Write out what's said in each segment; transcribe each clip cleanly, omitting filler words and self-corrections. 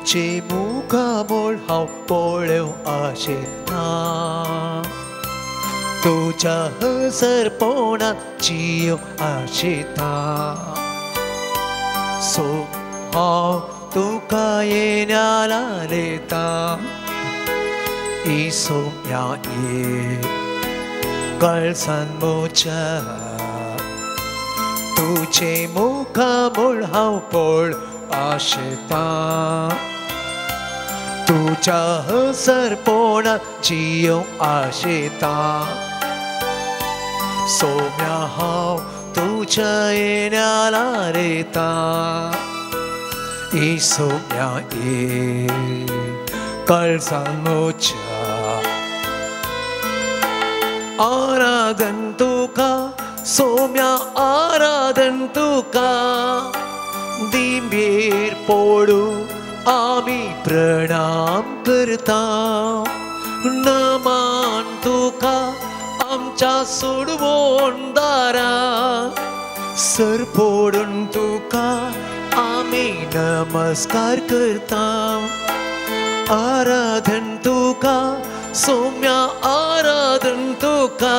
तुझे मुखामोळ हांव पळोव आशेता तुझ्या हसरपणान जियोंक आशेता सो हांव तुका येण्यान आलेता सोम्या ये कळसान म्हज्या तुझे मुखामोळ हांव पळोवंक आशेता तुझ्या हसरपणान जियोंक आशेता सोम्या हांव तुझ्या येण्यान आलेता सोम्या ये कळसान म्हज्या आराधन तुका सोम्या आराधन तुका दिंबेर पडून आमी प्रणाम करता नमान तुका आमच्या सोडवोन दारां सर पडून तुका आमी नमस्कार करता आराधन तुका सोम्या आराधन तुका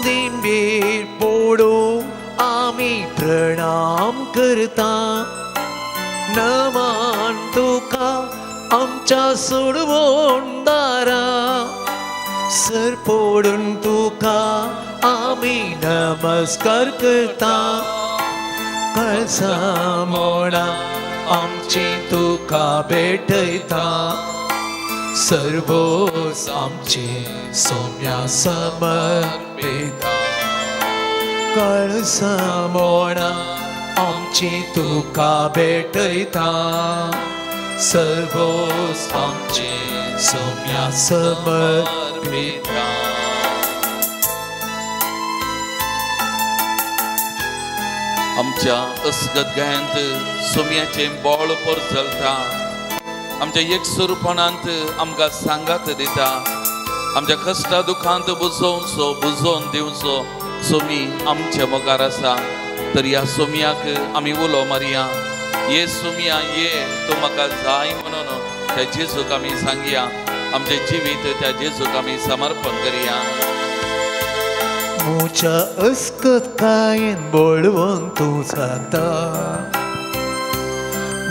दिंबेर पडून आमी प्रणाम करता नमान तुका आमच्या सोडवोन दारां सर पडून तुका आमी नमस्कार करता कळसा मोडा आमची तुका भेटयता सर्वोस आमचे सोम्या समर्पिता कळसा मोडा आमची तुका भेटयता सर्वोस आमचे सोम्या समर्पिता आमच्या असगदगायांत सोम्याचे बोळ पर चलता आमच्या एकसुरपणांत आमकां सांगात दिता आमच्या कश्टा दुखांत बुजोवन दिवचो सोमी आमच्या मुखार आसा तर ह्या सोम्याक आमी उलो मारया ये सोम्या ये तूं म्हाका जाय म्हणून त्या जेजूक आमी सांगया आमचे जिवीत त्या जेजूक आमी समर्पण करया म्हज्या अस्कतायेन बळवून तूं जाता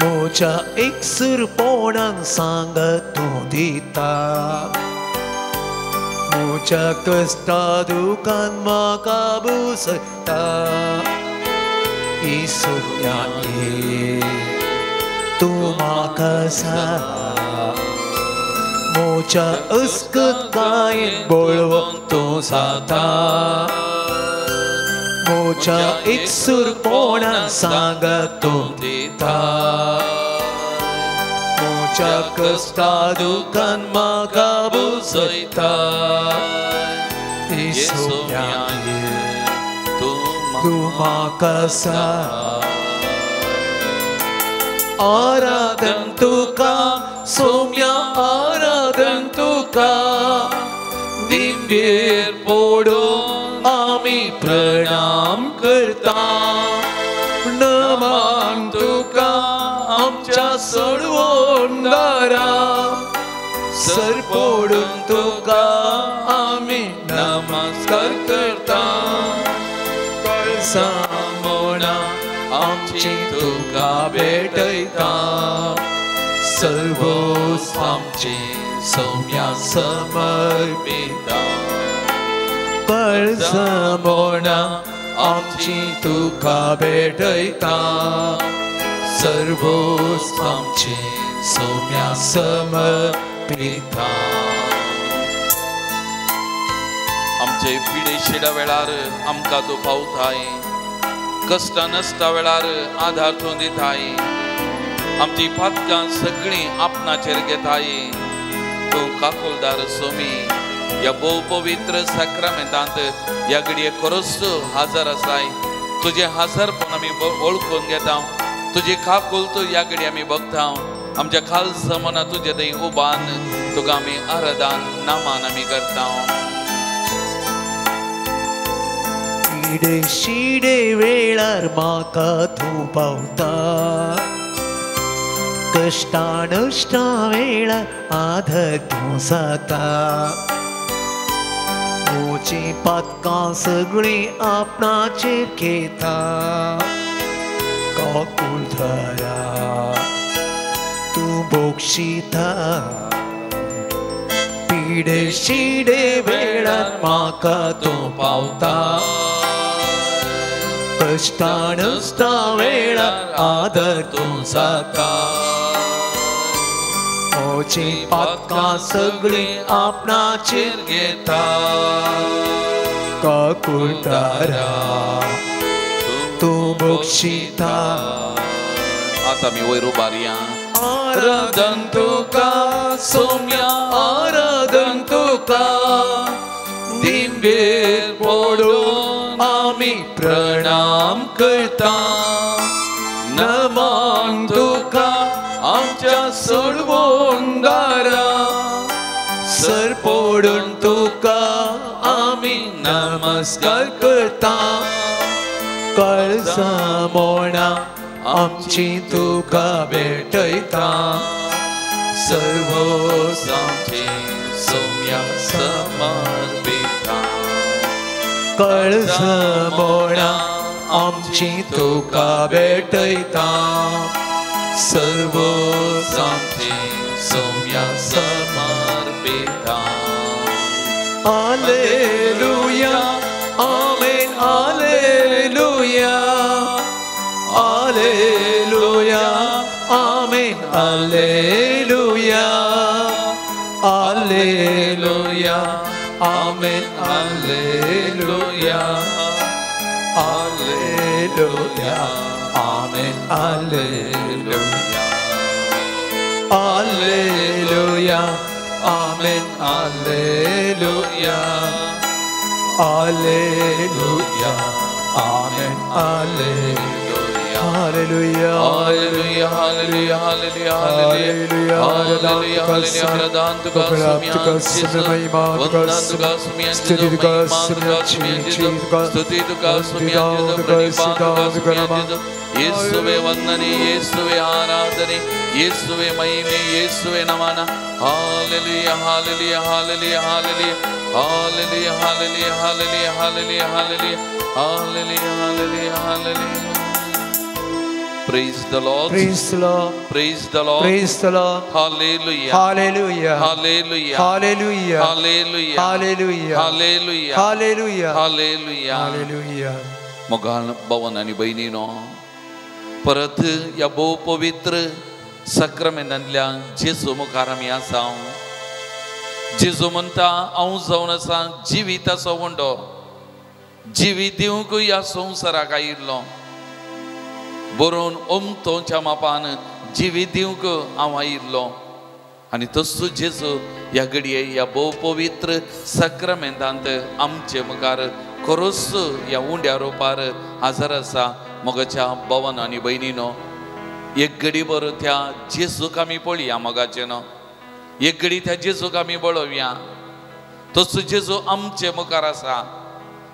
म्हज्या एकसुरपणान सांगत तूं दिता म्हज्या कश्टा दुखान म्हाका बुजयता सोम्या ये तूं म्हाका म्हज्या अस्कतायेन बळवून तूं जाता म्हज्या एकसुरपणान सांगत तूं दिता म्हज्या कश्टा दुखान म्हाका बुजयता सोम्या ये तूं म्हाका आराधन तुका सोम्या आराधन तुका दिंबेर पडून आमी प्रणाम करता नमान तुका आमच्या सोडवोन दारां सर पडून तुका आमी नमस्कार करता कळसा मोडा आमची तुका भेटयता सर्वोस आमचे सोम्या समर्पिता कळसा मोडा आमची तुका भेटयता सर्वोस आमचे सोम्या समर्पिता आमचे पिडेशिडा वेळार आमकां तूं पावताय कश्टा नसता वेळार आधार तूं दिताय आमची पातकां सगळीं आपणाचेर घेताय तूं काकुलदार सोमी ह्या भोव पवित्र साक्रामेंतांत ह्या घडये खरोच हजर आसाय तुझे हजरपण आमी वळखून घेता तुजी काकूल तूं ह्या घडी आमी बघता आमच्या खालसा मना तुजे थंय उबान तुका आमी आराधन नामान आमी करता शिडे वेळार म्हाका तूं पावता कष्टानष्टा वेळा आधार तू सता मोची पातकां सगळी आपणाचेर घेता काकूल धरा तू बोक्षिता पिडे शिडे वेळार म्हाका तू पावता कष्टानष्टा वेळार आधार तू जाता मोची पातकां सगळी आपणाचेर घेता काकूल धरा तू बोक्षिता. आता मी वयर उबारया. आराधन तुका सौम्या आराधन तुका दिंबेर पडून आमी प्रणाम करता नमन तुका आमच्या सोडवोंदारा सर पडून तुका आमी नमस्कार करता काळजा मोणा आमची तुका भेटयता सर्व आमची सौम्या समर्पिता काळजा मोणा आमची तुका भेटयता सर्व आमची Soumya Samarpita. Hallelujah amen hallelujah hallelujah amen hallelujah hallelujah amen hallelujah hallelujah amen hallelujah hallelujah amen hallelujah hallelujah amen hallelujah. Hallelujah, hallelujah, hallelujah, hallelujah, hallelujah, hallelujah, hallelujah. Tuka sumya, tuka sumya, stuti tuka sumya, stuti tuka sumya, Yesuve vandane, Yesuve आराधने, Yesuve महिमे, Yesuve Naman. Hallelujah, hallelujah, hallelujah, hallelujah, hallelujah, hallelujah, hallelujah, hallelujah, hallelujah, hallelujah, hallelujah, hallelujah. Praise the Lord. Praise the Lord. Praise the Lord. Praise the Lord. Hallelujah. Hallelujah. Hallelujah. Hallelujah. Hallelujah. Hallelujah. Hallelujah. Hallelujah. Hallelujah. Hallelujah. मोगाळ भवन आणि बहिणीनो, परत या बहु पवित्र सक्रामेंतांतल्या जेजू मुखार आमी आसा. जेजू म्हणटा हांव जावन आसा जिविताचो वंडो, जिवी दिवंक ह्या संवसाराक आयिल्लो. बरोवन ओमतोच्या मापान जिवी दिवंक हांव आयिल्लो. आनी तसो जेजू ह्या घडये ह्या भोव पवित्र सक्रामेंतांत आमचे मुखार खरोच ह्या उंड्या रुपार हजर आसा. मोगाच्या भवन आनी बहिणीनो, एक घडी भर त्या जेजूक आमी पळया. मोगाचे न्हू, एक घडी त्या जेजूक आमी पळोवया. तसो जेजू आमचे मुखार आसा.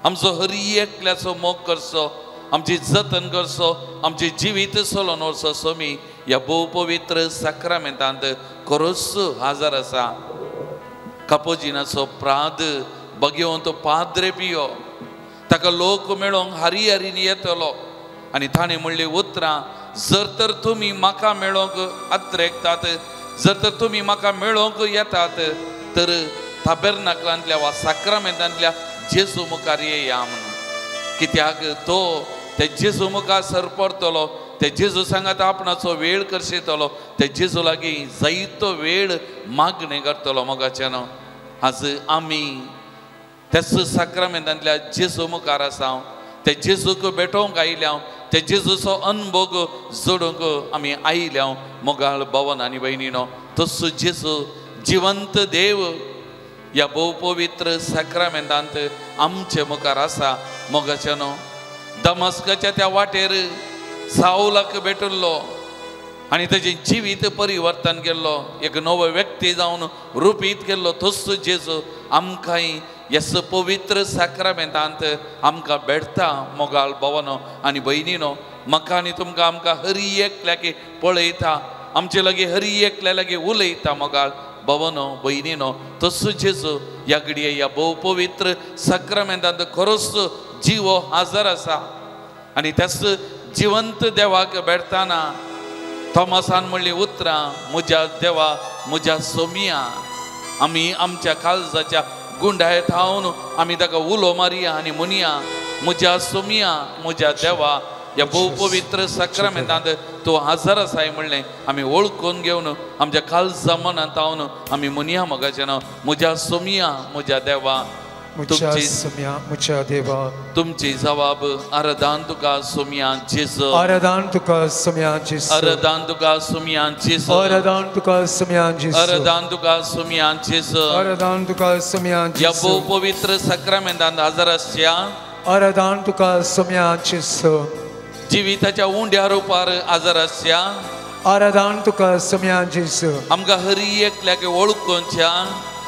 आमचो हर एकल्याचो मोग करचो, आमची जतन करचो, आमचे जिवीत चलोवन वचचो. सोमी ह्या भोव पवित्र सक्रामेंतांत खरोच हजर आसा. कापोजिनाचो प्राद बगेवन तो पाद्रे पियो, ताका लोक मेळोंक हारी हारीन येतलो. आनी ताणें म्हणली उतरां, जर तर तुमी म्हाका मेळोंक आत्रेकतात, जर तर तुमी म्हाका मेळोंक येतात, तर ताबेर्नाकलांतल्या वा सक्रामेंतांतल्या जेजू मुखार येया म्हणून. कित्याक तो त्या जेजू मुखार सरपरतलो, त्या जेजू सांगात आपणाचो वेळ करशेतलो, त्या जेजू लागीं जायतो वेळ मागणी करतलो. मोगाचे न्हू, आज आमी त्याच सक्रामेंतांतल्या जेजू मुखार आसा. त्या जेजूक भेटोवंक आयल्या, त्या जेजूचो अनुभव जोडूंक आमी आयल्या. मोगाळ भवन आनी बहिणीनो, तसो जेजू जिवंत देव ह्या भोव पवित्र सक्रामेंतांत आमचे मुखार आसा. मोगाचे न्हू, दमस्काच्या त्या वाटेर साऊलाक भेटल्लो आनी तेजें जिवीत परिवर्तन केल्लो, एक नवो व्यक्ती जावन रुपीत केल्लो. तसो जेजू आमकांय ह्या पवित्र सक्रामेंतांत आमकां भेटता. मोगाळ भवन आनी बहिणीनो, म्हाका आनी तुमकां आमकां हर एकल्याक पळयता. आमचे लागी हरी एकल्या लागी उलयता मोगाळ भवनो बहिणीनो तसो जेजू ह्या घडये ह्या भोव पवित्र सक्रामेंतांत खरोच जीव हाजर आसा आनी त्याच जिवंत देवाक भेटताना थॉमसान म्हणली उतरां म्हज्या देवा म्हज्या सोमिया आमी आमच्या काळजाच्या गुंडायत थावन आमी ताका उलो मारया आनी म्हणया म्हज्या सोमिया म्हज्या देवा ह्या भोव पवित्र सक्रामेंतांत तूं हाजर आसाय म्हणलें आमी वळखून घेवन आमच्या काळजा मनांत थावन आमी म्हणया मोगाचें नांव म्हज्या सोमिया म्हज्या देवा तुमची जबाब आराधन तुका सोमिया जेजू आराधन तुका सोमिया जेजू आराधन तुका सोमिया जेजू आराधन तुका सोमिया जेजू आराधन तुका सोमिया जेजू आराधन तुका सोमिया ह्या जेजू भोव पवित्र सक्रामेंतांत हाजर आसच्या आराधन तुका सोमिया जेजू जिविताच्या उंड्या रुपार हाजर आसच्या आराधन तुका सोमिया जेजू आमकां हरी एकल्याक वळखूनच्या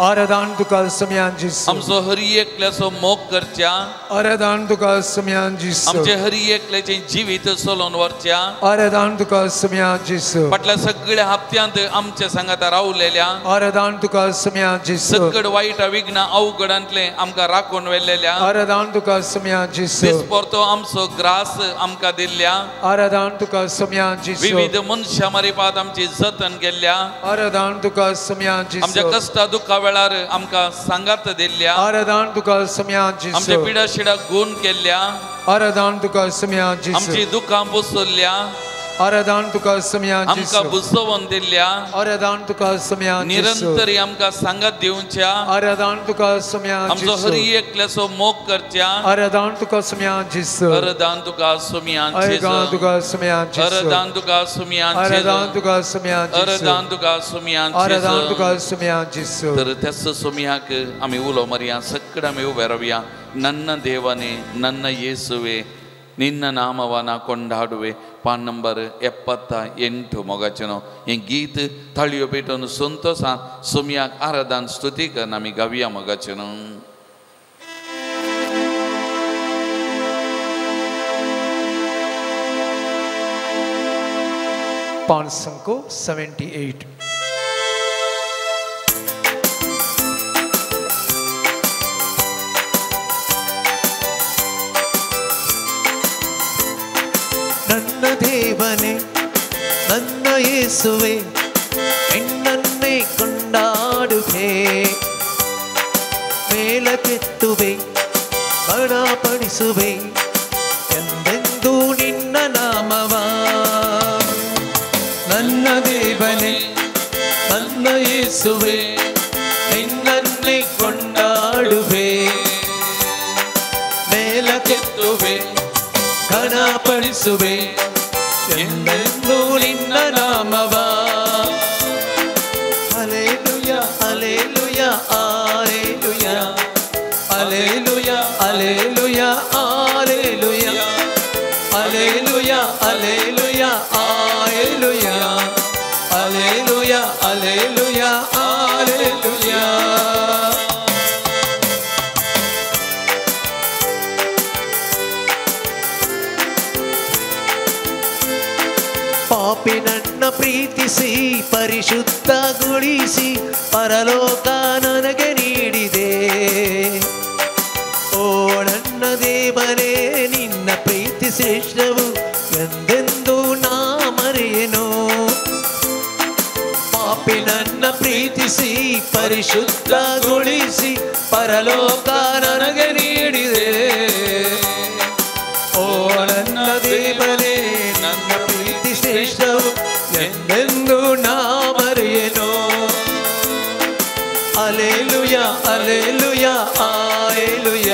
आराधन तुका सोमिया जेजू आमचो हरी एकल्याचो मोग करच्या आराधन तुका सोमिया जेजू आमचे हरी एकल्याचें जिवीत चलोवन व्हरच्या आराधन तुका सोमिया जेजू फाटल्या सगळ्या हप्त्यांत आमच्या सांगात रावलेल्या आराधन तुका सोमिया जेजू सगळ वायट विघ्न अवघडांतले आमकां राखून व्हेल्लेल्या आराधन तुका सोमिया जेजू दिसपरतो आमचो ग्रास आमकां दिल्ल्या आराधन तुका सोमिया जेजू विविध मनशां मारिपात आमची जतन केल्ल्या आराधन तुका सोमिया आमच्या जेजू कश्टा दुखा वेळार आमकां सांगात दिल्ल्या आराधन तुका सोमिया आमच्या जेजू पिडा शिडा गुण केल्ल्या आराधन तुका सोमिया जेजू आमची दुखां बुसल्ल्या आराधन तुका सोमिया जेजू आमकां बुजोवन दिल्ल्या आराधन तुका सोमिया जेजू निरंतरी आमकां सांगात दिवच्या आराधन तुका सोमिया आमचो जेजू हरी एकल्याचो मोग करच्या आराधन तुका सोमिया जेजू अरदान तुका सुमियान आराधन तुका सोमिया जेजू अरदान तुका सुमियान आराधन तुका सोमिया जेजू अरदान तुका सुमियान आराधन तुका सोमिया जेजू तर त्याच सुमियाक आमी उलो मारया सकड आमी उबे रावया ನನ್ನ ದೇವನೇ ನನ್ನ ಯೇಸುವೆ ನಿನ್ನ ನಾಮವನ ಕೊಂಡಾಡುವೆ ಪಾನ್ ನಂಬರ್ 78 ಮೊಗಚನೋ ಈ ಗೀತ್ ತಳಿಯೋ ಬೇಟನು ಸಂತೋಷ ಸುಮಿಯಾಕ್ ಆರಾಧನ್ ಸ್ತುತಿಕ ನಮಿ ಗವಿಯ ಮೊಗಚನೋ पान संको 78 ನನ್ನ ದೇವನೇ ನನ್ನ ಯೇಸುವೆ ನಿನ್ನನ್ನೇ ಕೊಂಡಾಡುವೆ ಮೇಲಕ್ಕೆತ್ತುವೆ ಬಡಪಡಿಸುವೆ ಎಂದೆಂದೂ ನಿನ್ನ ನಾಮವ ನನ್ನ ದೇವನೇ ನನ್ನ ಯೇಸುವೆ ನಿನ್ನನ್ನೇ ಕೊಂಡಾಡುವೆ ಮೇಲಕ್ಕೆತ್ತುವೆ ಘನಪಡಿಸುವೆ ಎಂದೆಂದೂ ನಿನ್ನ ನಾಮವ hallelujah hallelujah hallelujah hallelujah hallelujah hallelujah hallelujah hallelujah hallelujah hallelujah hallelujah hallelujah ಪಾಪಿ ನನ್ನ ಪ್ರೀತಿಸಿ ಪರಿಶುದ್ಧಗೊಳಿಸಿ ಪರಲೋಕ ನನಗೆ ನೀಡಿದೆ ಓ ನನ್ನ ದೇವನೇ ನಿನ್ನ ಪ್ರೀತಿ ಶ್ರೇಷ್ಠವು ಎಂದೆಂದೂ ನಾ ಮರೆಯೆನು ಪಾಪಿ ನನ್ನ ಪ್ರೀತಿಸಿ ಪರಿಶುದ್ಧಗೊಳಿಸಿ ಪರಲೋಕ ನನಗೆ ನೀಡಿದೆ ಓ ನನ್ನ ದೇವನೇ ನನ್ನ ಪ್ರೀತಿ ಶ್ರೇಷ್ಠವು ಎಂದೆಂದೂ ನಾ ಮರೆಯೆನು hallelujah hallelujah hallelujah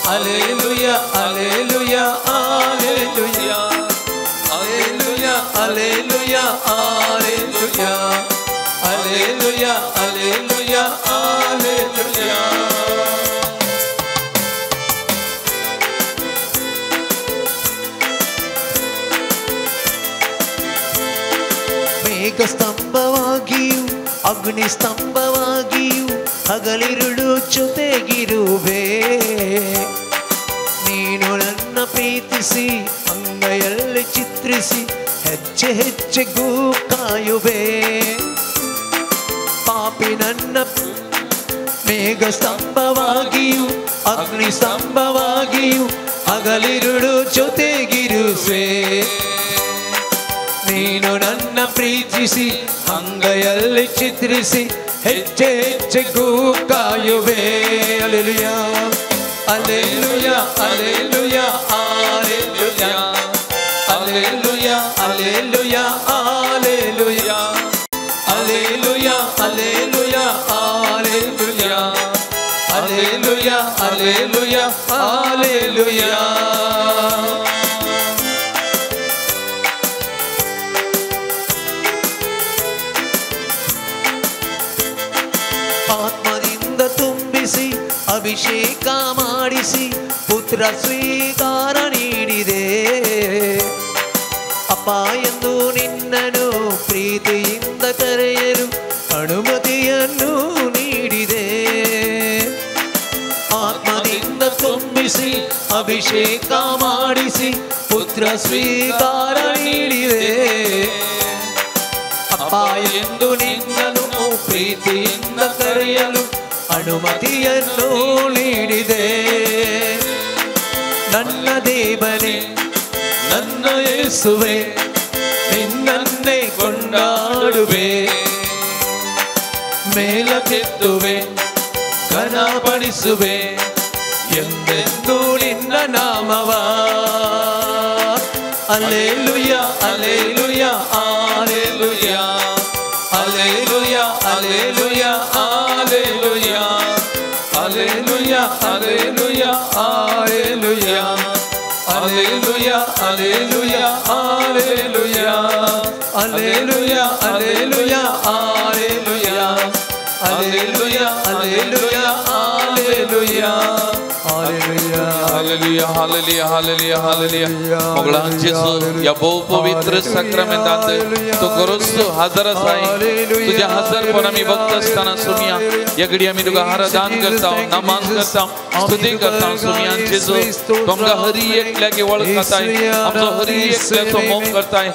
hallelujah hallelujah hallelujah hallelujah hallelujah hallelujah hallelujah hallelujah hallelujah ಮೇಘ ಸ್ತಂಭವಾಗಿಯೂ ಅಗ್ನಿ ಸ್ತಂಭವಾಗಿಯೂ ಹಗಲಿರುಳು ಜೊತೆಗಿರುವೆ ನೀನು ನನ್ನ ಪ್ರೀತಿಸಿ ಅಂಗೈಯಲ್ಲಿ ಚಿತ್ರಿಸಿ ಹೆಜ್ಜೆ ಹೆಜ್ಜೆಗೂ ಕಾಯುವೆ. ಪಾಪಿ ನನ್ನ ಮೇಘ ಸ್ತಂಭವಾಗಿಯೂ ಅಗ್ನಿ ಸ್ತಂಭವಾಗಿಯೂ ಹಗಲಿರುಳು ಜೊತೆಗಿರುವೆ. ನೀನು ನನ್ನ ಪ್ರೀತಿಸಿ ಅಂಗೈಯಲ್ಲಿ ಚಿತ್ರಿಸಿ ಹೆಜ್ಜೆ ಹೆಜ್ಜೆಗೂ ಕಾಯುವೆ. Alleluia alleluia alleluia alleluia alleluia alleluia alleluia alleluia alleluia alleluia alleluia alleluia alleluia. ಆತ್ಮದಿಂದ ತುಂಬಿಸಿ ಅಭಿಷೇಕ ಮಾಡಿಸಿ ಪುತ್ರ ಸ್ವೀಕಾರ ನೀಡಿದೆ. ಅಪ್ಪ ಎಂದು ನಿನ್ನನು ಪ್ರೀತಿಯಿಂದ ಕರೆಯಲು ಅನುಮತಿಯನ್ನು ನೀಡಿದೆ. ಆತ್ಮದಿಂದ ತುಂಬಿಸಿ ಅಭಿಷೇಕ ಮಾಡಿಸಿ ಪುತ್ರ ಸ್ವೀಕಾರ ನೀಡಿದೆ. ಅಪ್ಪ ಎಂದು ನಿನ್ನನು ಪ್ರೀತಿಯಿಂದ ಕರೆಯಲು ಅನುಮತಿಯನ್ನು ನೀಡಿದೆ. ನನ್ನ ದೇವನೇ ನನ್ನ ಯೇಸುವೆ ನಿನ್ನನ್ನೇ ಕೊಂಡಾಡುವೆ. ಮೇಲಕ್ಕೆತ್ತುವೆ ಘನಪಡಿಸುವೆ ಎಂದೆಂದೂ ನಿನ್ನ ನಾಮವ. Alleluia alleluia alleluia alleluia alleluia alleluia alleluia alleluia alleluia alleluia alleluia alleluia alleluia alleluia alleluia alleluia alleluia alleluia hallelujah hallelujah hallelujah hallelujah. मोगला जेसू या बहु पवित्र साक्रामेंटात तू गरजतो हजर असाय. तुझ्या हजरपणा मी बघत असताना सुमिया या घडी आम्ही तुका आराधन करता नमन करता स्तुती करता. सुमिया जेसू तुमका हरी एकल्याके वळखताय आमचो हरी एकल्याचो मोग करताय.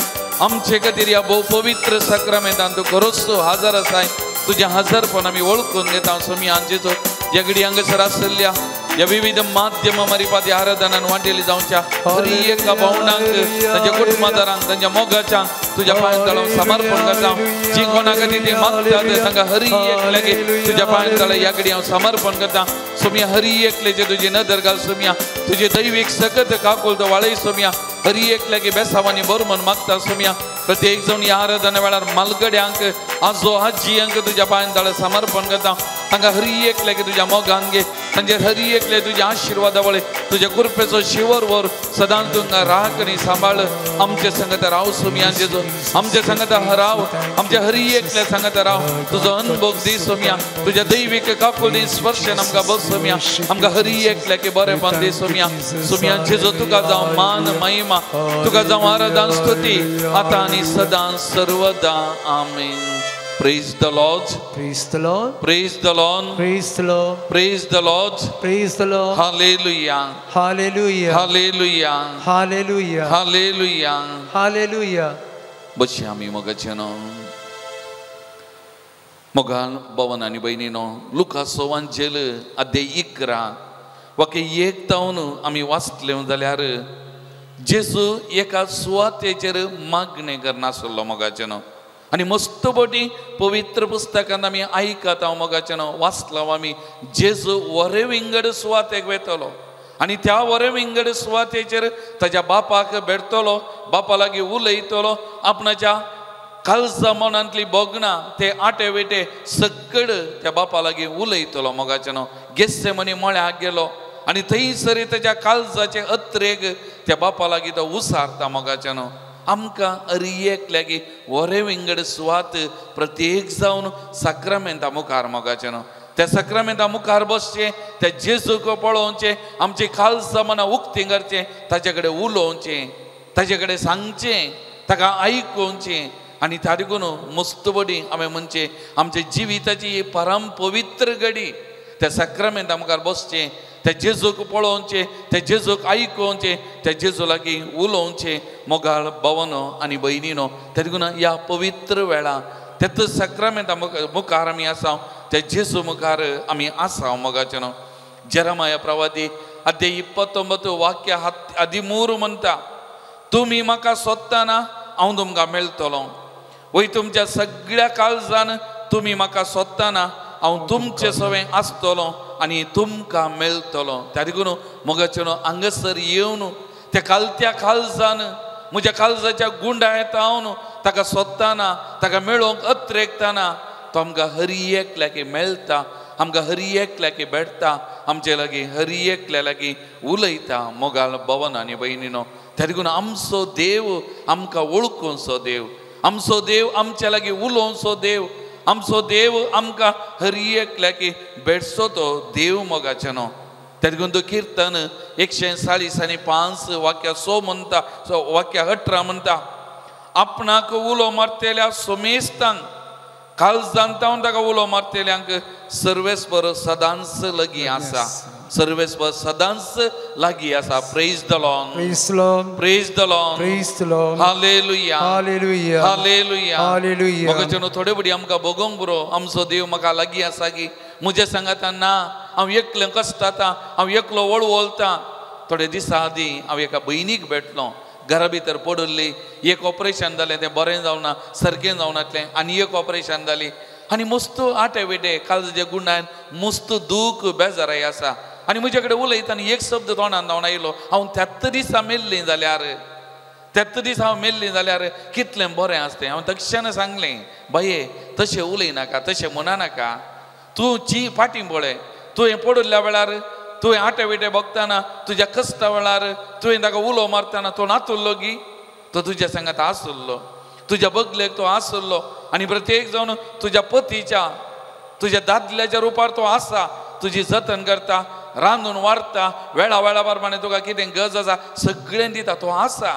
आमचे खातीर या बहु पवित्र साक्रामेंटात तू गरजतो हजर असाय. तुझ्या हजरपणा मी ओळखून घेता. सुमिया जेसू या घडी हांगसर आसल्या या विविध माध्यम मरिपादी आराधनान वाटेली जाऊच्या हरी एका भावनांक ताच्या कुटुंबादारांक ताच्या मोगाच्या तुझ्या पांयतळां समर्पण करता. जी कोणाकरी ते मागतात तांकां हरी एकल्यागे तुझ्या पांयतळां या घडी हांव समर्पण करता. सोमिया हरी एकल्याचे तुजी नदर घाल. सोमिया तुझे दैवीक सकत काकूल तो वाळय. सोमिया हरी एकल्यागे बेसावानी बरमन मागता. सोमिया प्रत्येक जण या आराधना वेळार मालगड्यांक आजो आजीयांक तुझ्या पांयतळां समर्पण करता. तांकां हरी एकल्यागे तुझ्या मोगान घे. तांचेर हरी एकले तुझ्या आशिर्वादा वळे तुझ्या कृपेचो शिवर वर सदां तुमकां राख आनी सांबाळ. आमचे संगत राव सोमिया जेजू आमचे संगत राव आमचे हरी एकले संगत राव. तुजो अनुभव दी सोमिया तुझ्या दैवीक काकूल दी स्पर्शन आमकां बस. सोमिया आमकां हरी एकल्याके बरेपण दी. सोमिया सोमिया जेजू तुका जावं मान महिमा तुका जावं आराधन स्तुती आतां आनी सदां सर्वदा आमीन. Praise the Lord. Praise the Lord. Praise the Lord. Praise the Lord. Praise the Lord. Praise the Lord. Hallelujah. Hallelujah. Hallelujah. Hallelujah. Hallelujah. Hallelujah. बशी आमी मोगाचेनो मोगान भवन आनी बहिणीनो लुका सोवांचेल अध्याय 11 वाक्य 1 तावन आमी वाचले जाल्यार जेजू एका सुवातेचेर मागणे करनासलो मोगाचेनो. आणि मस्त बटी पवित्र पुस्तकान आमी आयकता मोगाचेनो वाचलो आमी जेजू वरे विंगड सुवातेक वेतलो आणि त्या वरे विंगड सुवातेचेर ताच्या बापाक भेटतलो. बापा लागीं उलयतलो. आपणाच्या काळजा मनांतली बोगणां ते आटे वेटे सकड त्या बापा लागीं उलयतलो मोगाचेनो. गेत्सेमनी मळ्याक गेलो आणि थंयसर ताच्या काळजाचे अत्रेक त्या बापा लागीं तो उसारता मोगाचेनो. आमकां हरी एकल्यागे वरे विंगड सुवात प्रत्येक जावन साक्रामेंता मुखार मोगाचेनो. त्या साक्रामेंता मुखार बसचे त्या जेजूक पळोवचे आमचे काळजां मनां उक्ती करचे ताचे कडेन उलोवचे ताचे कडेन सांगचे ताका आयकुचे आणि तारिकून मस्त बडी आमी म्हणचे आमच्या जिविताची परम पवित्र घडी त्या साक्रामेंता मुखार बसचे त्या जेजूक पळोवचें, त्या जेजूक आयकोवचें, त्या जेजू लागीं उलोवचें. मोगाळ भावानो आनी भयणीनो, त्या देखून ह्या पवित्र वेळा तेच सक्रामेंता मुखार आमी आसा, त्या जेजू मुखार आमी आसा. मोगाचें न्हू. जेरमाया प्रवादी अध्याय 29 वाक्य 13 म्हणटा, तुमी म्हाका सोदतना हांव तुमकां मेळटलो. वय तुमच्या सगळ्या काळजान तुमी म्हाका सोदतना हांव तुमचे सवें आसतलो आनी तुमकां मेळटलो. त्या देखून मोगाचें हांगासर येवन त्या कालत्या काळजान म्हज्या काळजाच्या गुंडायेंत हांव ताका सोदतना, ताका मेळोवंक अत्रेकतना तो आमकां हरी एकल्याकी मेळटा, आमकां हरी एकल्याकी भेटता, आमचे लागीं हरी एकल्या लागीं उलयता. मोगाळ भवन आनी भयणीनो, त्या देखून आमचो देव आमकां वळखूंचो देव, आमचो देव आमच्या लागीं उलोवचो देव, आमचो देव आमकां हरी एकल्याकी भेटचो तो देव. मोगाचें न्हू. त्या देखून तो किर्तन 145 वाक्य 6 म्हणटा, वाक्य 18 म्हणटा, आपणाक उलो मारतेल्या सोमेस्तांक काळजांतावन ताका उलो मारतेल्यांक सर्वेस्पर सदांच लागीं आसा, सर्वेस्पर सदांच लागीं आसा. Praise the Lord, Praise the Lord. Praise the Lord, Praise the Lord. Hallelujah, Hallelujah. Hallelujah, Hallelujah. म्हाका न्हू थोडे बडी आमकां भोगोंक बरो आमचो देव म्हाका लागीं आसा की म्हजे सांगाता ना, हांव एकलें कश्टाता, हांव एकलो वळवळटा. थोडे दिसा आदीं हांव एका भयणीक भेटलो, घरा भितर पडुल्ली, एक ऑपरेशन जालें, तें बरें जावना, सारकें जावनातलें, आनी एक ऑपरेशन जाली, आनी मस्त आटे वेडे काळजाच्या गुंडान मस्त दूख बेजाराय आसा. आनी म्हजे कडेन उलयता आनी एक शब्द तोंडान जावन आयलो, हांव 73 दिसा मेल्लीं जाल्यार, 73 दीस हांव मेल्लीं जाल्यार कितलें बरें आसतें. हांव तक्षण सांगलें, बाये तशें उलयनाका, तशें म्हणनाका, तूं ची फाटीं पळय, तुवें पडुल्ल्या वेळार, तुवें आटे वेटे बगतना, तुज्या कश्टा वेळार तुवें ताका उलो मारतना तो नातुल्लो गी, तो तुज्या सांगात आसुल्लो, तुज्या बगलेक तो आसुल्लो, आनी प्रत्येक जावन तुज्या पतीच्या, तुज्या दादल्याच्या रुपार तो आसा, तुजी जतन करता, रांदून वाडटा, वेळा वेळा प्रमाणे तुका कितें गरज आसा सगळें दिता, तो आसा.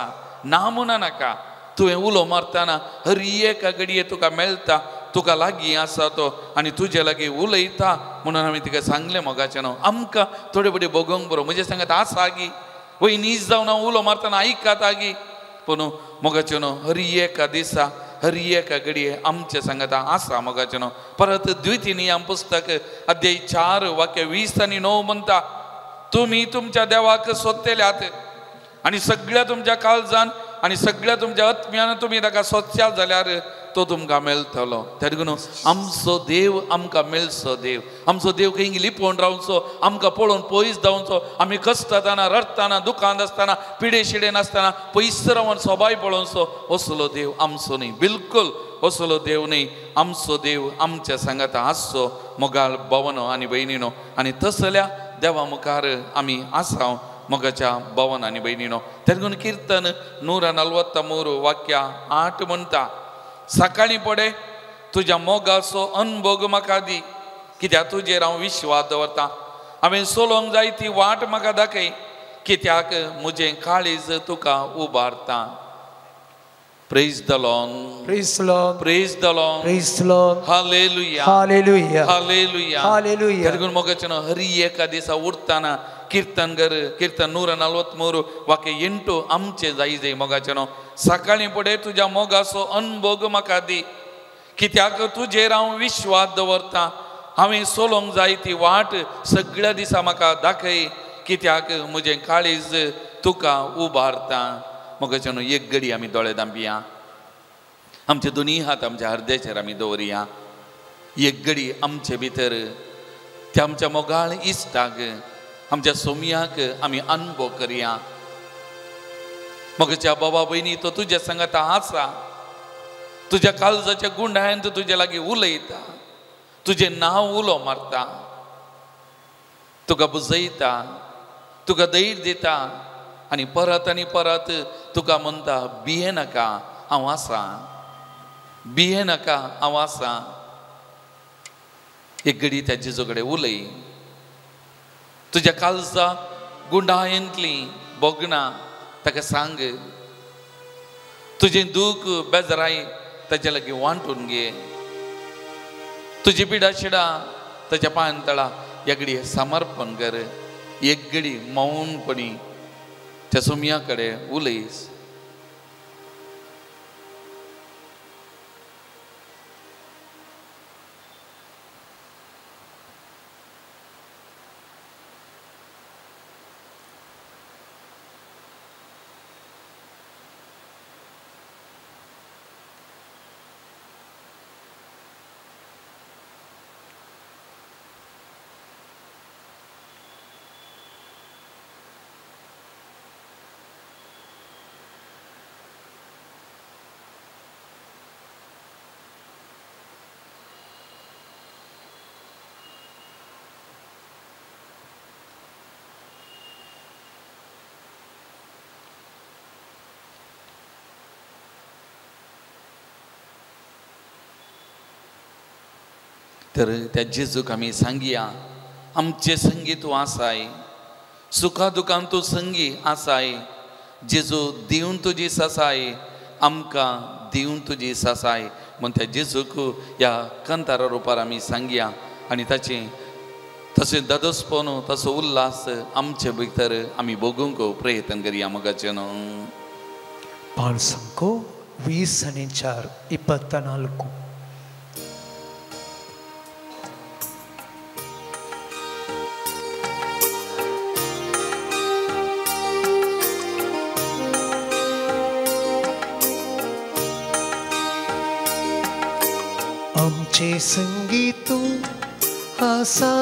ना म्हणा नाका. तुवें उलो मारतना हरी एका घडये तुका मेळटा, तुका लागीं आसा तो, आनी तुजे लागीं उलयता. म्हणून हांवें तिका सांगलें मोगाचें न्हू, आमकां थोडे बडी भोगोंक बरो म्हजे सांगात आसा गी, वय नीज जावन हांव उलो मारतना आयकाता गी, पूण मोगाचें न्हू हरी एका दिसा, हरी एका घडये आमचे सांगाता आसा. मोगाचें न्हू. परत द्वितीनियम पुस्तक अध्याय 4 वाक्य 20 आनी 9 म्हणटा, तुमी तुमच्या देवाक सोदतेल्यात आनी सगळ्या तुमच्या काळजान आनी सगळ्या तुमच्या आत्म्यान तुमी ताका सोदशात जाल्यार तो तुमकां मेळटलो. त्या देखून आमचो देव आमकां मेळचो देव, आमचो देव खंय लिपोवन रावचो, आमकां पळोवन पयस जावचो, आमी कश्टातना, रडटाना, दुखांत आसतना, पिडे शिडेन आसतना पयस रावन सोबाय पळोवचो, असलो देव आमचो न्ही, बिलकुल असलो देव न्ही. आमचो देव आमच्या सांगाता आसचो. मोगाळ भवनो आनी भयणीनो, आनी तसल्या देवा मुखार आमी आसा. मोगाच्या भवन आनी भयणीनो, त्या देखून किर्तन 143 वाक्य 8 म्हणटा, सकाळीं पडे तुज्या मोगाचो अनुभव म्हाका दी, कित्याक तुजेर हांव विश्वास दवरतां. हांवें सोलोंक जाय ती वाट म्हाका दाखय, कित्याक म्हजें काळीज तुका उबारता. Praise the Lord. Praise the Lord. Praise the Lord. Praise the Lord. Hallelujah. Hallelujah. Hallelujah. Hallelujah. त्या देखून मोगाचें न्हू हरी एका दिसा उठताना कीर्तनगर कीर्तन 143 वाक्य 8 आमचे जाई जाय. मोगाचें न्हू सकाळीं फुडें तुज्या मोगाचो अनुभव म्हाका दी, कित्याक तुजेर हांव विश्वास दवरतां. हांवें सोलोंक जाय ती वाट सगळ्या दिसा म्हाका दाखय, कित्याक म्हजें काळीज तुका उबारता. मोगाचें न्हू एक घडी आमी दोळे धांपया, आमचे दोनी हात आमच्या हृदयाचेर आमी दवरया. एक घडी आमचे भितर त्या आमच्या मोगाळ इश्टाक, आमच्या सोमयाक आमी अनुभव करया. मोगाच्या बाबा भयणी तो तुज्या सांगाता आसा, तुज्या काळजाच्या गुंडायेंत तुजे लागीं उलयता, तुजें नांव उलो मारता, तुका बुजयता, तुका धैर्य दिता, आनी परत तुका म्हणटा भिये नाका, हांव आसा, भिये नाका, हांव आसा. एक घडी त्या जेजू कडेन उलय, तुज्या काळजा गुंडायेंतली बोगणा ताका सांग, तुजें दूख बेजाराय ताचे लागीं वांटून घे, तुजी पिडा शिडा ताच्या पांयां तळा एक घडी समर्पण कर. एक घडी मौनपणी त्या सुमयाकडे उलयस. तर त्या जेजूक आमी सांगया, आमचे संगी तूं आसाय, सुखा दुखान तूं संगी आसाय. जेजू दिवन तुजी सासाय, आमकां दिवन तुजी सासाय म्हूण त्या जेजूक ह्या कंतारा रुपार आमी सांगया. आनी ताचें तशें दादोसपण तसो उल्हास आमचे भितर आमी भोगूंक प्रयत्न करया. मोगाचे न्हू. पान संको 20:4-24. आमचे संगी तूं आसा,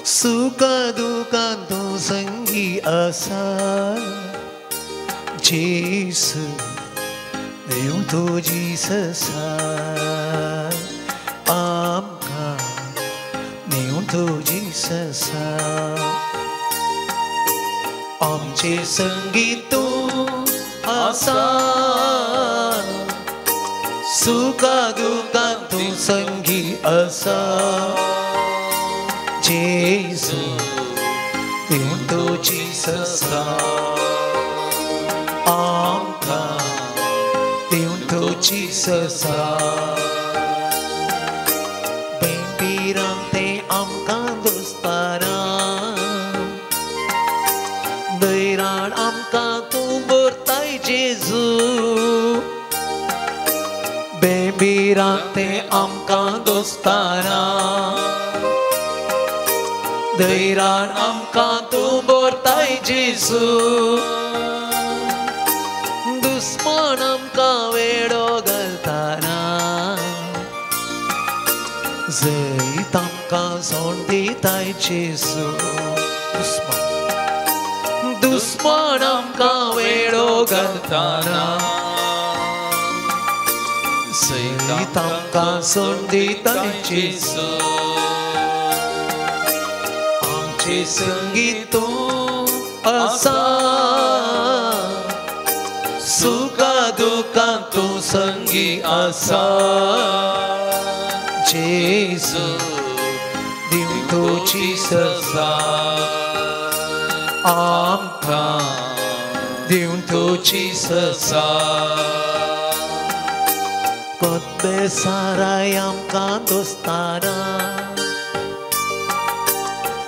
सुखा दुखान तूं संगी आसा. जेसू देव तुजी सासाय, आमकां देव तुजी सासाय. आमचे संगी तूं आसा, सुखा दुखान तूं संगी आसा. जेसू देव तुजी सासाय, आमकां देव तुजी सासाय. बेंबीराम ते आमकां दोस्तारा, दैराण आमकां तूं भरताय जेजू. बेंबीराम ते आमकां दोस्तारा, दैराण आमकां तूं भरताय जेजू. दुस्मान आमकां वेडो घालताना, जैत आमकां सोड दिताय जेजू. दुस्मान आमकां वेडो घालताना, जैत आमकां सोड दिताय जेजू. आमचे संगी तूं आसा, सुखा दुखान तूं संगी आसा. जेजू दिव तुजी सासाय, आमकां दिव तुजी सासाय. बेसाराय आमकां दोस्तारा,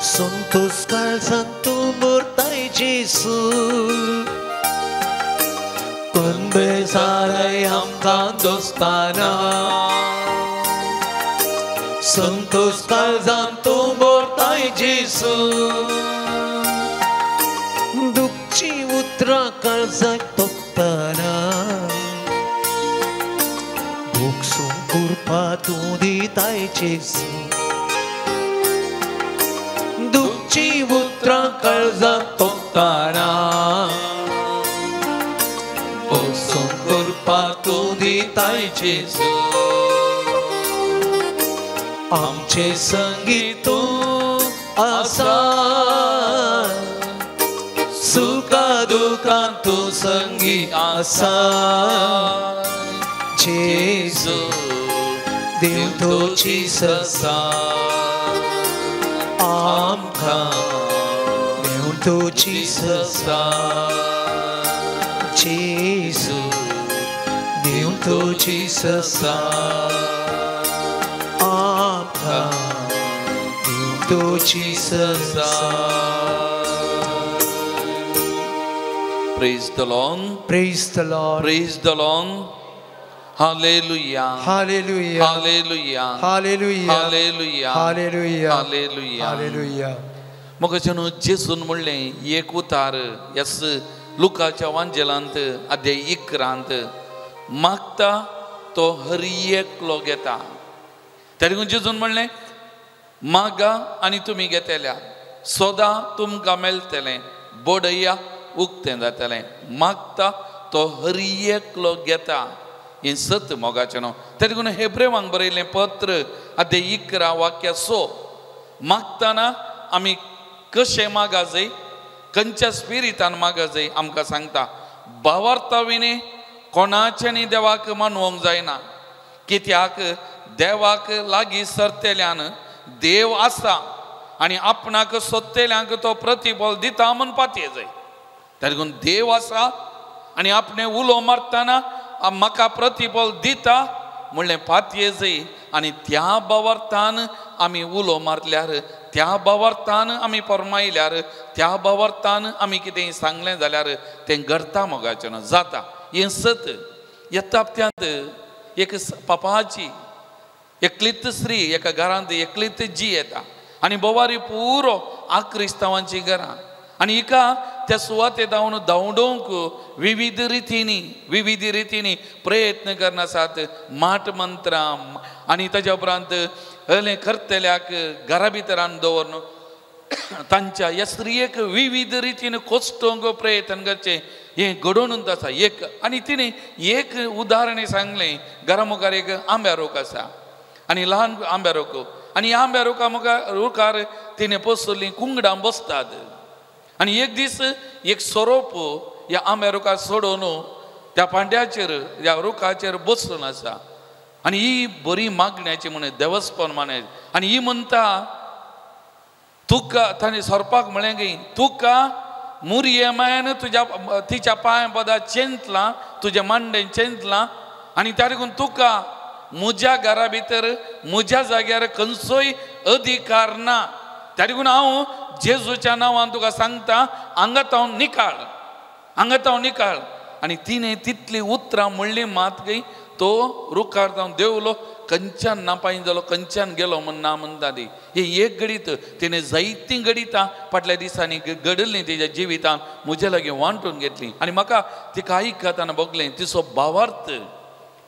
संतोष काळजांत तूं भरताय जेजू. बेसाराय आमकां दोस्तारा, संतोष काळजांत तूं भरताय जेजू. दुखची उतरां काळजाक तोपताना, भोगसूंक कृपा तूं दिताय जेजू. दुखची उतरां काळजाक तोपताना, भोगसूंक कृपा तूं दिताय जेजू. आमचे संगी तूं आसा, सुखा दुखान तूं संगी आसा. जेजू देव तुजी सासाय, आमकां देव तुजी सासाय. जेजू देव तुजी सासाय, आमकां देव क्रिस्तोची Praise the Lord. Praise the Lord. Praise the Lord. Hallelujah. Hallelujah. Hallelujah. Hallelujah. Hallelujah. Hallelujah. Hallelujah. Hallelujah. मग जणू जेसून म्हणलें एक उतार यस लुकाच्या वांजेलांत अध्याय 11 मागता तो हर एकलो घेता. त्यादेखून जेजून म्हणलें मागा आनी तुमी घेतल्या, सोदा तुमकां मेळटलें, बोडया उक्तें जातलें. मागता तो हर एकलो घेता. हें सत मोगाचें न्हू. त्यादेखून हेब्रेवांक बरयलें पत्र अध्याय 11 वाक्य 6 मागतना आमी कशें मागा जाय, खंयच्या स्पिरितान मागा जाय आमकां सांगता. भावार्थाविने कोणाचेंय देवाक मानवंक जायना, कित्याक देवाक लागीं सरतेल्यान देव आसा आनी आपणाक सोदतेल्यांक तो प्रतिफळ दिता म्हूण पातये जाय. ताका देव आसा आनी आपणे उलो मारतना म्हाका प्रतिफळ दिता म्हणलें पातये जाय. आनी त्या भावार्थान आमी उलो मारल्यार, त्या भावार्थान आमी फरमायल्यार, त्या भावार्थान आमी कितेंय सांगलें जाल्यार तें घडटा मोगाचें न्हू, जाता. हें सत. ह्या हप्त्यांत एक पापाची एकलीच स्त्री एका घरांत एकलीच जी येता आनी बोवारी पुरो क्रिस्तांवांची घरां आनी हिका त्या सुवाते धांवन धांवडोवंक विविध रितींनी प्रयत्न करनासात. माट मंत्रां आनी ताच्या उपरांत हले करतल्याक घरा भितर दवरून तांच्या ह्या स्त्रियेक विविध रितीन कोसटोवंक प्रयत्न करचे हें घडोवनूच आसा. एक आनी तिणें एक उदाहरण सांगलें. घरा मुखार एक आंब्या रोक आसा आनी ल्हान आंब्या रोक आनी आंब्या रोकार तिणें पसरलीं कुंगडां बसतात. आनी एक दीस एक सोरोप ह्या आंब्या रोकार सोडून त्या पांड्याचेर ह्या रुखाचेर बसून आसा आनी ही बरी मागण्याची म्हण देवस्पन माने. आनी ही म्हणटा तुका ताणें सोरपाक म्हळें गे तुका मुरयेमायन तुज्या तिच्या पांय पदां चेंतलां, तुज्या मांडेन चेंतलां आनी त्या देखून तुका म्हज्या घरा भितर म्हज्या जाग्यार खंयचोय अधिकार ना. त्या देखून हांव जेजूच्या नांवान तुका सांगता हांगातावन निकाळ. आनी तिणें तितली उतरां म्हणली मात गई तो रुखार जावन देवलो, खंयच्यान नापायन जालो, खंयच्यान गेलो म्हण ना म्हणटा ती. हे एक घडीत तिणें जायतीं घडितां फाटल्या दिसांनी घडलीं तिच्या जिवितान म्हजे लागीं वांटून घेतलीं. आनी म्हाका तिका आयकताना बगलें तिचो भावार्थ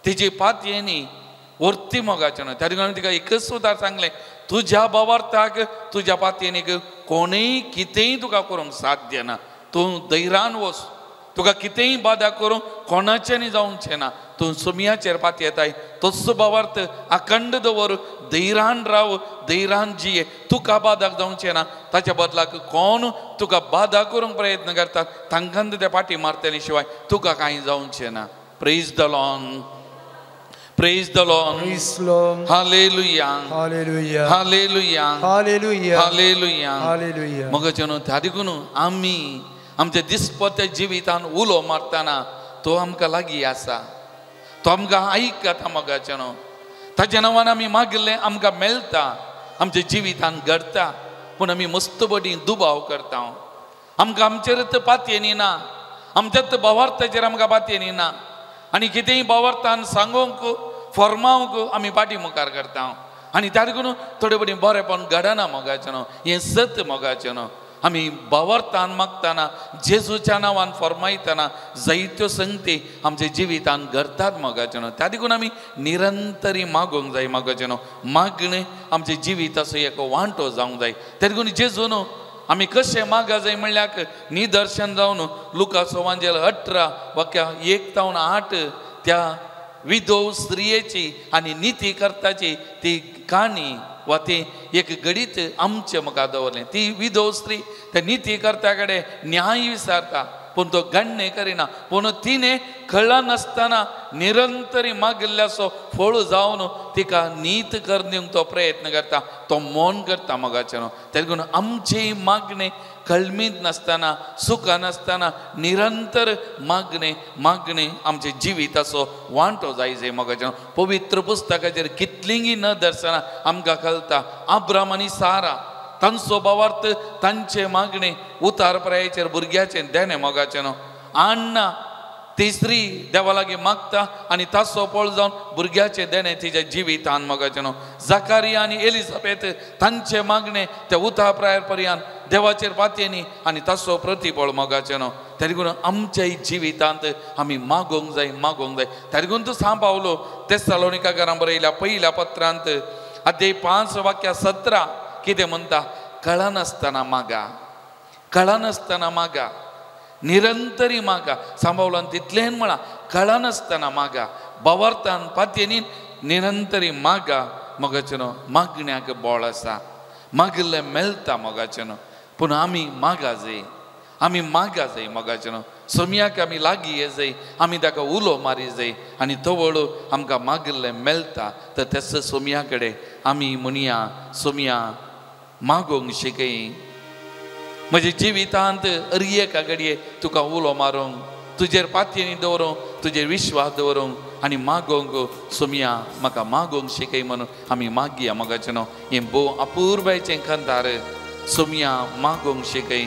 तिची पातयेनी वर्ती मोगाचें न्हू. त्या देखून तिका एकच उदार सांगलें तुज्या भावार्थाक तुज्या पातयेनीक कोणेय कितेंय तुका करूंक साध्य ना. तूं धैर्यान वच, तुका कितेंय बाधा करूंक कोणाचेंय जावचें ना. तूं सुमयाचेर पातये येताय तोच भावार्थ अखंड दवर, धैर्यान राव, धैर्यान जिये. तुका बाधाक जावचें ना. ताच्या बदलाक कोण तुका बाधा करूंक प्रयत्न करतात तांकां त्या पाटी मारतले शिवाय तुका कांय जावचें ना. Praise the Lord. Praise the Lord. Praise Lord. Hallelujah. Hallelujah. Hallelujah. Hallelujah. Hallelujah. Hallelujah. मग जणू त्या देखून आमी आमच्या दिसपट्या जिवितान उलो मारतना तो आमकां लागीं आसा, तो आमकां आयकता. मोगाचें न्हू. ताच्या नांवान आमी मागिल्लें आमकां मेळटा, आमच्या जिवितान घडटा. पूण आमी मस्त बडी दुबाव करता. आमकां आमचेर पातयेनी ना, आमच्याच भावार्थाचेर आमकां पातयेनी ना आनी कितेंय भावार्थान सांगूंक फॉर्मावंक आमी पाटी मुखार करता. आनी त्या देखून थोडे बडी बरेंपण घडना मोगाचें न्हू. हें सत मोगाचें न्हू. आमी भावार्थान मागतना जेजूच्या नांवान फॉर्मायतना जायत्यो संगती आमच्या जिवितान घडटात मोगाचें न्हू. त्या देखून आमी निरंतरी मागूंक जाय मोगाचें न्हू. मागणें आमच्या जिविताचो एक वांटो जावंक जाय. त्या देखून जेजू न्हू आमी कशें मागा जाय म्हणल्याक निदर्शन जावन लुकाचो वांजेल 18 वाक्या 1-8 त्या विधव स्त्रियेची आनी निती करताची ती काणी वा ती एक घडीत आमचे मुखार दवरलें. ती विधव स्त्री त्या निती करता कडेन न्याय विचारता पूण तो गण्य करिना. पूण तिणें कळ्ळा नासतना निरंतरी मागिल्ल्याचो फळ जावन तिका नीत करनीक तो प्रयत्न करता, तो मौन करता मोगाचें न्हू. त्या देखून आमची मागणी कळमीत नासतना, सुखा नासतना निरंतर मागणे आमच्या जिविताचो वांटो जाय मोगाचें न्हू. पवित्र पुस्तकाचेर कितलींय न दर्शनां आमकां कळटा. अब्राम आनी सारा तांचो भावार्थ तांचे मागणे उतार प्रायाचेर भुरग्याचे देणे मोगाचे न्हू अण्णा तिसरी देवा लागीं मागता आनी ताचो पळ जावन भुरग्याचे देणे तिच्या जिवितान मोगाचे न्हू जकारिया आनी एलिझाबेथ तांचे मागणे त्या उतार प्रायर पर्यंत देवाचेर पातयेनी आनी ताचो प्रतिफळ मोगाचे न्हू तरी आमच्या जिवितांत आमी मागोंक जाय तरी तूं सांबावलो तेसलोनिकाकारां बरयल्या पहिल्या पत्रांत अध्याय 5 वाक्य 17 कितें म्हणटा कळनासतना मागा निरंतरी मागा सांबावलान तितलें म्हणा कळनासतना मागा भावार्थान पातयेनीन निरंतरी मागा मोगाचे न्हू मागण्याक बोळ आसा मागले मेळटा मोगाचे न्हू पूण आमी मागा जाय मोगाचे न्हू सोमयाक आमी लागीं ये जाय आमी ताका उलो मारी जाय आनी तो वळू आमकां मागले मेळटा तर तेच सोमया कडेन आमी म्हणया सोमया मागोंक शिकय म्हज्या जिवितांत एका घडये तुका उलो मारूंक तुजेर पातयेनी दवरूंक तुजेर विश्वास दवरूंक आनी मागोंक सोमया म्हाका मागोंक शिकय म्हणून आमी मागया मोगाचे न्हू हें भोव अपूर्वाचें कंतार सोमया मागोंक शिकय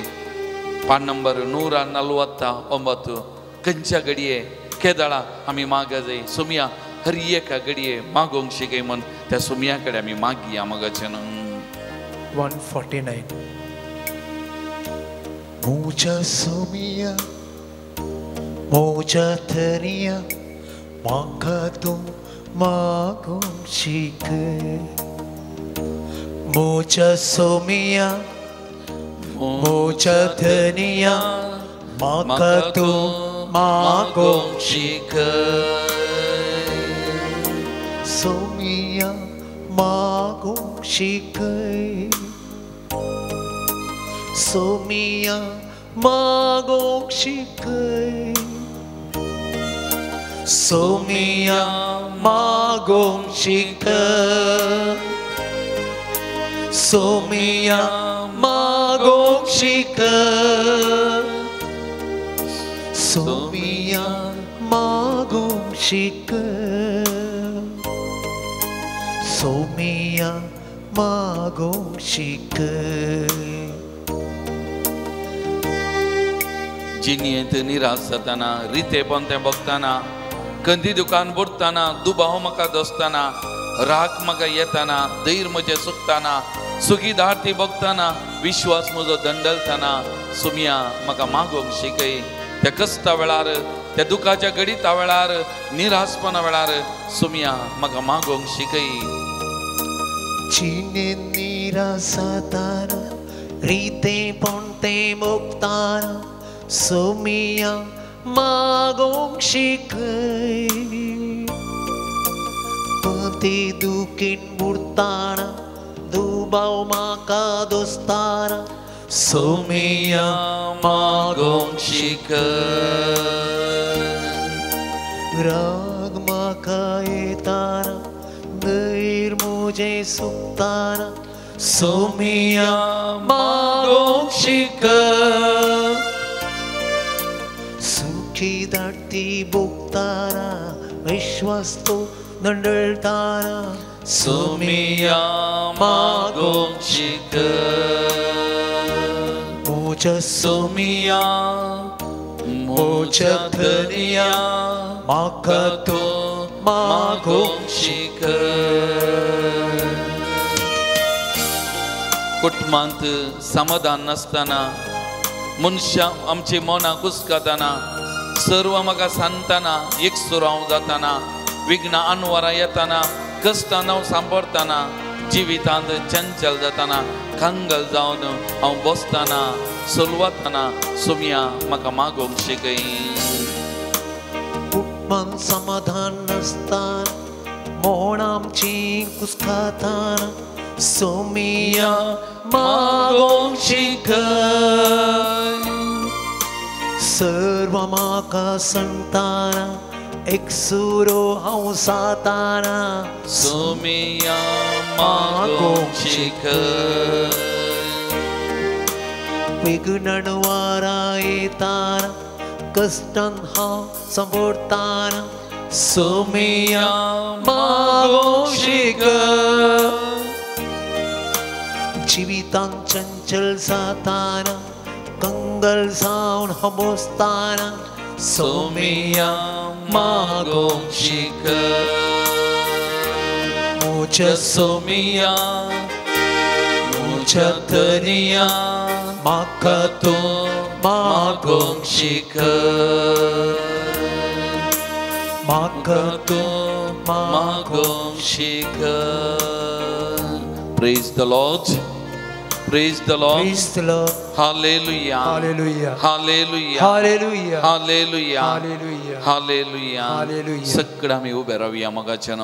पान नंबर 149 खंयच्या घडये केदळा आमी मागा जाय सोमया एका घडये मागोंक शिकय म्हूण त्या सोमया कडेन आमी मागया मोगाचे न्हू 149 Mucha somia, mucha tenia, makato magong shike. Mucha somia, mucha tenia, makato magong shike. Somia magong shike. Somia magong shikay Somia magong shikay Somia magong shikay Somia magong shikay Somia magong shikay जिनियेंत निराश जाताना रिते पोंते बगताना कंदी दुकान बुडताना दुबाव म्हाका दोसताना राग म्हाका येताना धैर्य म्हजें सुकताना सुखी दारती बगताना विश्वास म्हजो दंडलताना सोमया म्हाका मागोंक शिकय त्या कश्टा वेळार त्या दुखाच्या गडिता वेळार निराशपणा वेळार सोमया म्हाका मागोंक शिकय जिने निराश जाताना रिते पोंते बगताना Somia magong shikay Pati dukin burtana Dubaw makadostana Somia magong shikay Rag makaitana Dair mujhe suktana Somia magong shikay सुखी दाटी बुकताना विश्वास तो दंडलताना सोमया मागोंक शिकय मुझा सोमया मुझा धनिया म्हाका तो मागोंक शिकय कुटुंबांत समाधान नासतना मनशां आमची मनां कुसकाताना सर्व म्हाका सांगताना एकसुरांव जाताना विघ्नां आनवारां येताना कश्टां हांव सांपडताना जिवितांत चंचल जाताना कांगल जावन हांव बसताना सोलवताना सोमया म्हाका मागोंक शिकय कुटुंबांत समाधान नासताना मोण आमची कुसकाताना सोमया मागोंक शिकय सर्व म्हाका सांगताना एकसुरो हांव जाताना सोमया मागोंक शिकय विघ्नां वारां येताना कश्टांत हांव सांपडताना सोमया मागोंक शिकय जिवितां चंचल साताना कंगल सावन हमोस्ताना सोमिया मागोंशिक मोच सोमिया मोचतरिया माकतो मागोंशिक माकतो मागोंशिक. Praise the Lord. Praise the Lord. Praise the Lord. Hallelujah. Hallelujah. Hallelujah. Hallelujah. Hallelujah. Hallelujah. Hallelujah. Hallelujah. सगळं आम्ही उभे राहूया मगाच्यान.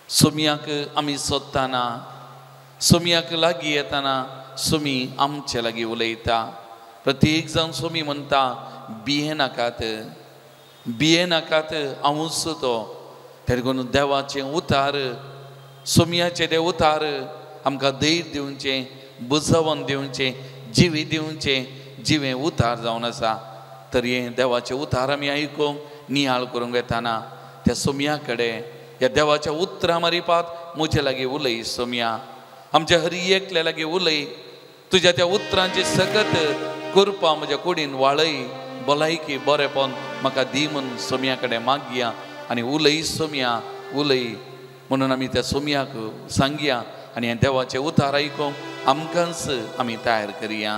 सोमयाक आमी सोदताना, सोमयाक लागीं येताना सोमी आमचे लागीं उलयता. प्रत्येक जावन सोमी म्हणटा भिये नाकात, भिये नाकात, हांवूच तो. तेरगून देवाचें उतार, सोमयाचे ते उतार आमकां धैर्य दिवचें, बुजवण दिवचें, जिवी दिवचें, जिवें उतार जावन आसा. तर हें देवाचें उतार आमी आयकूंक नियाळ करूंक येताना त्या सोमया कडेन ह्या देवाच्या उतरां मारिपात म्हजे लागीं उलय सोमया, आमच्या हर एकल्या लागीं उलय. तुज्या त्या उतरांची सगत करपा म्हज्या कुडीन वाळय, भलायकी बरेपण म्हाका दी म्हूण सोमया कडेन मागया. आनी उलय सोमया उलय म्हणून आमी त्या सोमयाक सांगया आनी हें देवाचें उतार आयकूंक आमकांच आमी तयार करया.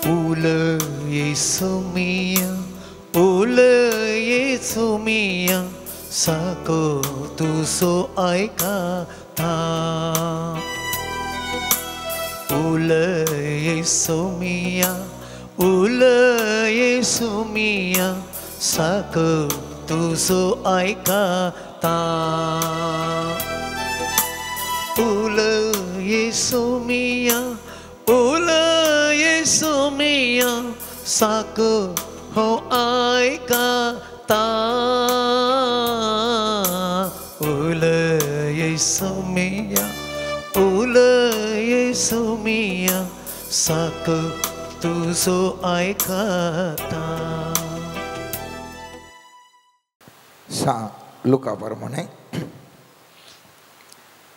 उलये सोमिया, उलये सोमिया, साको तुसो ऐकाता. उलये सोमिया, उलये सोमिया, साको तुसो ऐकाता. उलये सोमिया, उलये सोमिया, साको हो ऐकाता. उलये सोमिया, उलये सोमिया, साको तुझो ऐकाता. लुका प्रमाणे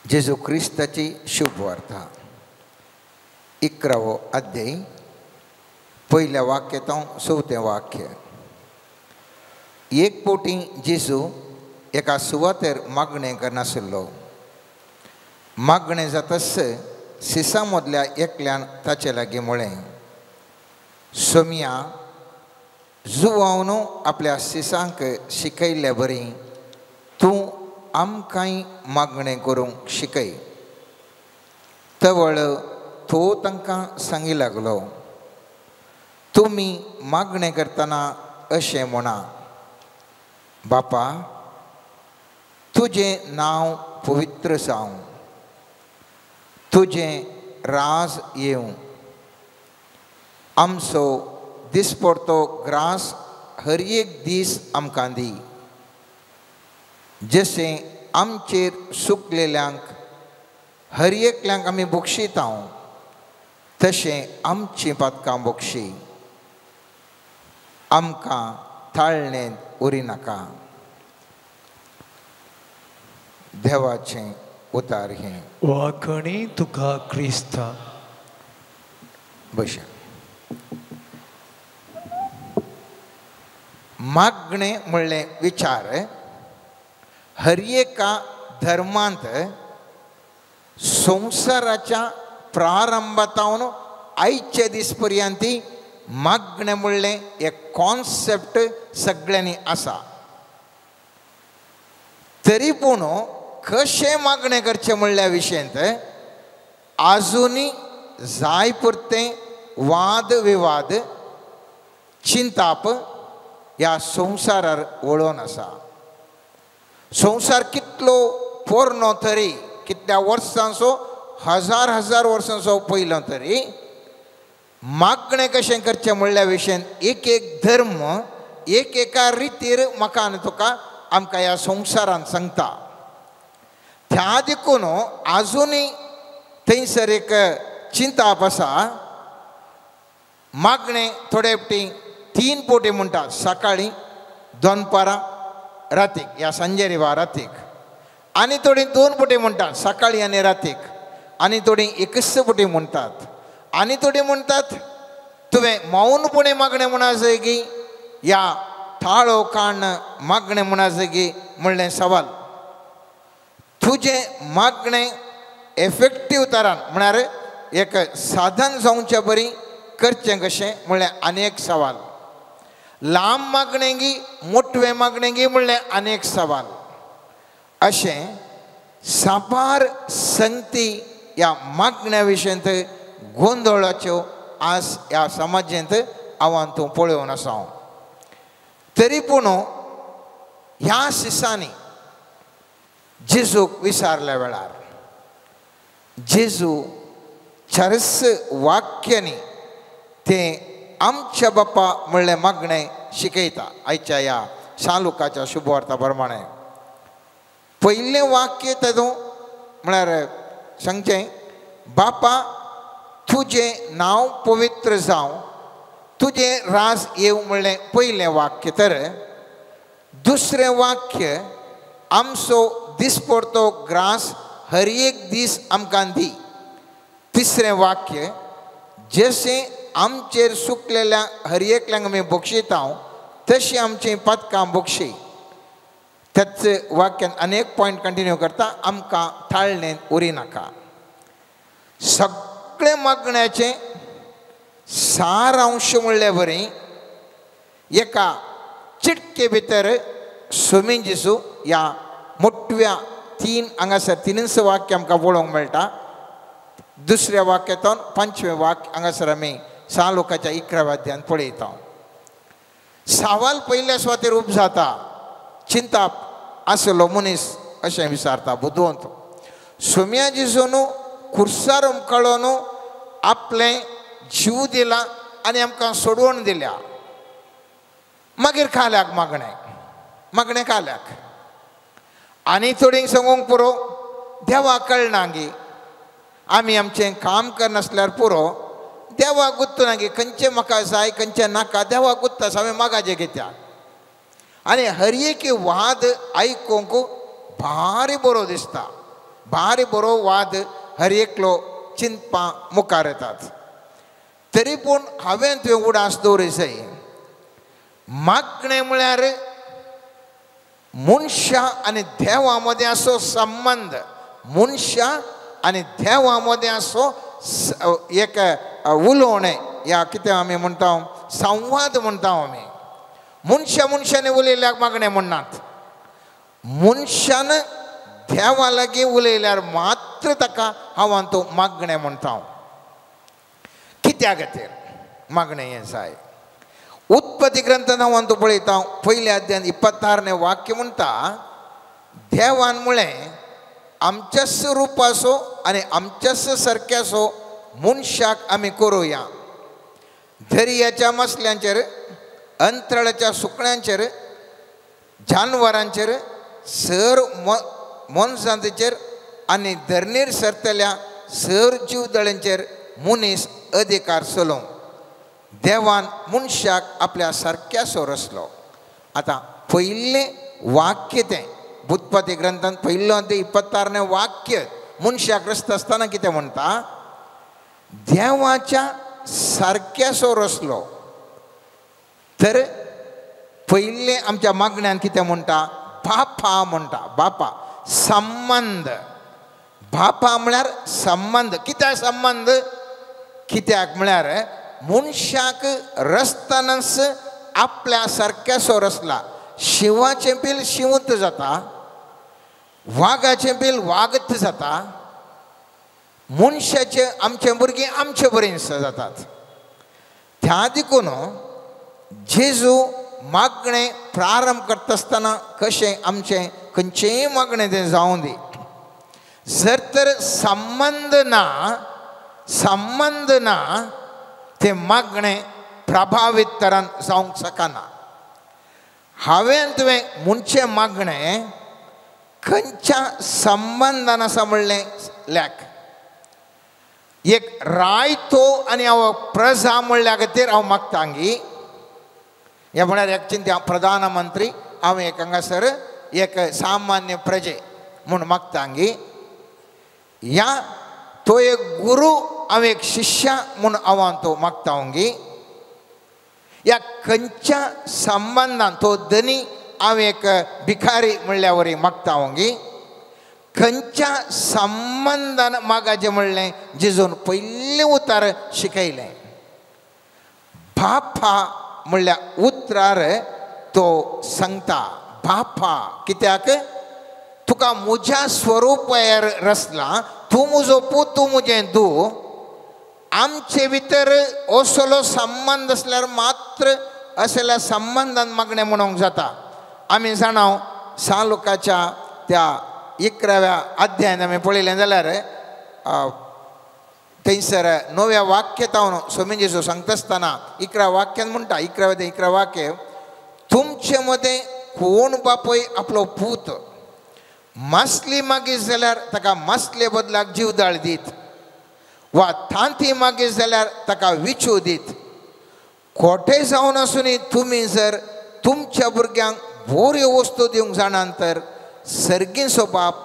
जेजू क्रिस्ताची शुभ वार्ता 11वो अध्याय पहिल्या वाक्यातून 4थें वाक्य. एक पोटी जेजू एका सुवातेर मागणें करनासलो. मागणें जातास सिसा मदल्या एकल्यान ताचे लागीं म्हळें, सोमया, जुवावन आपल्या सिसांक शिकयल्ले बरी तूं आमकांय मागणें करूंक शिकय. तवळ तो तांकां सांगी लागलो, तुमी मागणें करतना अशें म्हणा, बापा, तुजें नांव पवित्र जावं, तुजें राज येवं, आमचो दिसपडतो ग्रास हर एक दीस आमकां दी. जशें आमचेर सुकलेल्यांक हर एकल्यांक आमी बक्षिता तशें आमचीं पातकां बक्षी. आमकां ताळणें उरिनाका. देवाचें उतार हें. वाखणी तुका क्रिस्ता. बशा मागणें म्हणलें विचार हर एका धर्मांत संवसाराच्या प्रारंभातावन आयचे दीस पर्यंत मागणें म्हणलें एक कॉन्सेप्ट सगळ्यांनी आसा. तरी पूण कशें मागणें करचें म्हणल्या विशयंत आजुनी जाय पुरतें वाद विवाद चिंताप ह्या संवसारार वळोन आसा. संवसार कितलो पोरनो तरी, कितल्या वर्सांचो, हजार वर्सांचो पयलो तरी मागणें कशें करचें म्हणल्या विशयन एक एक धर्म एक एका रितीर म्हाका आनी तुका आमकां ह्या संवसारान सांगता. त्या देखून आजुनी थंयसर एक चिंताप आसा. मागणे थोडे पटी 3 पोटी म्हणटात सकाळी दनपारां रातीक या सांजेरी वा रातीक आनी थोडी 2 पोटी म्हणटात सकाळी आनी रातीक आनी थोडी 21 पोटी म्हणटात आनी थोडी म्हणटात तुवें मौनपणे मागणें म्हणा जागी या थाळो काण मागणें म्हणा जागी म्हणलें सवाल तुजें मागणें एफेक्टीव तरान म्हळ्यार एक साधन जावच्या बरी करचें कशें म्हणलें आनीक सवाल लांब मागणें गी मोठवें मागणें गी म्हणलें आनीक सवाल अशें साबार संगती ह्या मागण्या विशयंत गोंधळाच्यो आज ह्या समाजांत हांवें तूं पळोवन आसा तरी पूण ह्या सिसांनी जेजूक विचारल्या वेळार जेजू चरस वाक्यांनी तें आमच्या बापा म्हणलें मागणें शिकयता आयच्या ह्या शालुकाच्या शुभवार्ता प्रमाणे पयलें वाक्य तातूं म्हळ्यार सांगचें बापा तुजें नांव पवित्र जावं तुजें राज येवं म्हणलें पयलें वाक्य तर दुसरें वाक्य आमचो दिसपडतो ग्रास हर एक दीस आमकां दी तिसरें वाक्य जशें आमचेर सुकलेल्या हर एकल्यांक आमी बक्षिता तशीं आमचीं पदकां बक्षी त्याच वाक्यान अनेक पॉयंट कंटिन्यू करता आमकां थाळणें उरी नाका सगळे मागण्याचें सारांश म्हणलें बरें एका चिटके भितर स्वामी जेजू ह्या मोठव्या 3 हांगासर 3 वाक्य आमकां पळोवंक मेळटा दुसऱ्या वाक्यातून 5वें वाक्य हांगासर आमी शालुकाच्या 11व्या अध्यायान पळयता सवाल पयल्या सुवातेर उब जाता चिंता आसलो मनीस अशें विचारता बुदवंत सोम्या जेजून खुर्सार उमकळोन आपलें जीव दिला आनी आमकां सोडवण दिल्या मागीर खाल्याक मागणें खाल्याक आनी थोडींक सांगूंक पुरो देवा कळना गी आमी आमचें काम करनासल्यार पुरो देवा गुत्तना गी खंयचें म्हाका जाय खंयचें नाका देवा गुत्ता हांवें मागाचें कित्याक आनी हर एक वाद आयकूंक भारी बरो दिसता भारी बरो वाद हर एकलो चिंतपा मुखार येतात तरी पूण हांवें तुवें उडास दवरूंक जाय मागणें म्हळ्यार मनशा आनी देवा मदें असो संबंध मनशा आनी देवा मदें असो एक उलोवणें या कितें आमी म्हणटा संवाद म्हणटा आमी मनशांनी उलयल्याक मागणें म्हणनात मनशान देवा लागीं उलयल्यार मात्र ताका हांव तो मागणें म्हणटा कित्या खातीर मागणें हें जाय उत्पत्ती ग्रंथान हांव तो पळयता पयल्या अध्यायान 26वें वाक्य म्हणटा देवान म्हळें आमच्याच रुपाचो आनी आमच्याच सारक्याचो मनशाक आमी करुया दर्याच्या मसल्यांचेर अंतराळाच्या सुकण्यांचेर जानवरांचेर सर मनशांचेर आनी धरणीर सरतल्या सर जीवदळांचेर मनीस अधिकार चलोवंक देवान मनशाक आपल्या सारक्याचो रचलो आतां पयलें वाक्य तें उत्पत्ती ग्रंथान पयलो अध्याय 26वें वाक्य मनशाक रचता आसतना कितें म्हणटा देवाच्या सारक्याचो रचलो तर पयलें आमच्या मागण्यान कितें म्हणटा बापा म्हणटा बापा संबंध बापा म्हळ्यार संबंध कित्याक संबंध कित्याक म्हळ्यार मनशाक रचतानाच आपल्या सारक्याचो रचला शिवाचें बील शिवंत जाता वागाचें बील वागत जाता मनशाचे आमचे भुरगीं आमचे बरें जातात त्या देखून जेजू मागणें प्रारंभ करता आसतना कशें आमचें खंयचेंय मागणें तें जावं दी जर तर संबंध ना तें मागणें प्रभावीत तरान जावंक शकना हांवें तुवें म्हणचें मागणें खंयच्या संबंधान आसा म्हणलें लॅक एक रायतो आणि हांव प्रजा म्हणल्या खातीर हांव मागतांगी हे म्हळ्यार एक चिंत्या प्रधानमंत्री हांव एक हांगासर एक सामान्य प्रजे म्हूण मागतांगी या तो एक गुरू हांव एक शिष्या म्हूण हांव तो मागतांगी या खंयच्या संबंधान तो धनी हांव एक भिकारी म्हणल्या वरी मागतांगी खंयच्या संबंधान मागाचें म्हणलें जेजून पयलें उतार शिकयलें बापा म्हणल्या उतरार तो सांगता बापा कित्याक तुका म्हज्या स्वरुपार रचला तूं म्हजो पूत तूं म्हजें धूव आमचे भितर असलो संबंध असल्यार मात्र असल्या संबंधान मागणें म्हणूंक जाता आमी जाणाव सालुकाच्या त्या 11व्या अध्यायान आमी पळयलें जाल्यार थंयसर 9व्या वाक्यात हांव स्वामी जेजू सांगता आसतना 11 वाक्यान म्हणटा 11 वाक्य तुमचे मदें कोण बापूय आपलो पूत मासली मागीत जाल्यार ताका मासले बदलाक जीवदाळ दीत वा थांती मागीत जाल्यार ताका विचू दीत खोटे जावन आसुनी तुमी जर तुमच्या भुरग्यांक बऱ्यो वस्तू दिवंक जाणान तर सर्गीचो बाप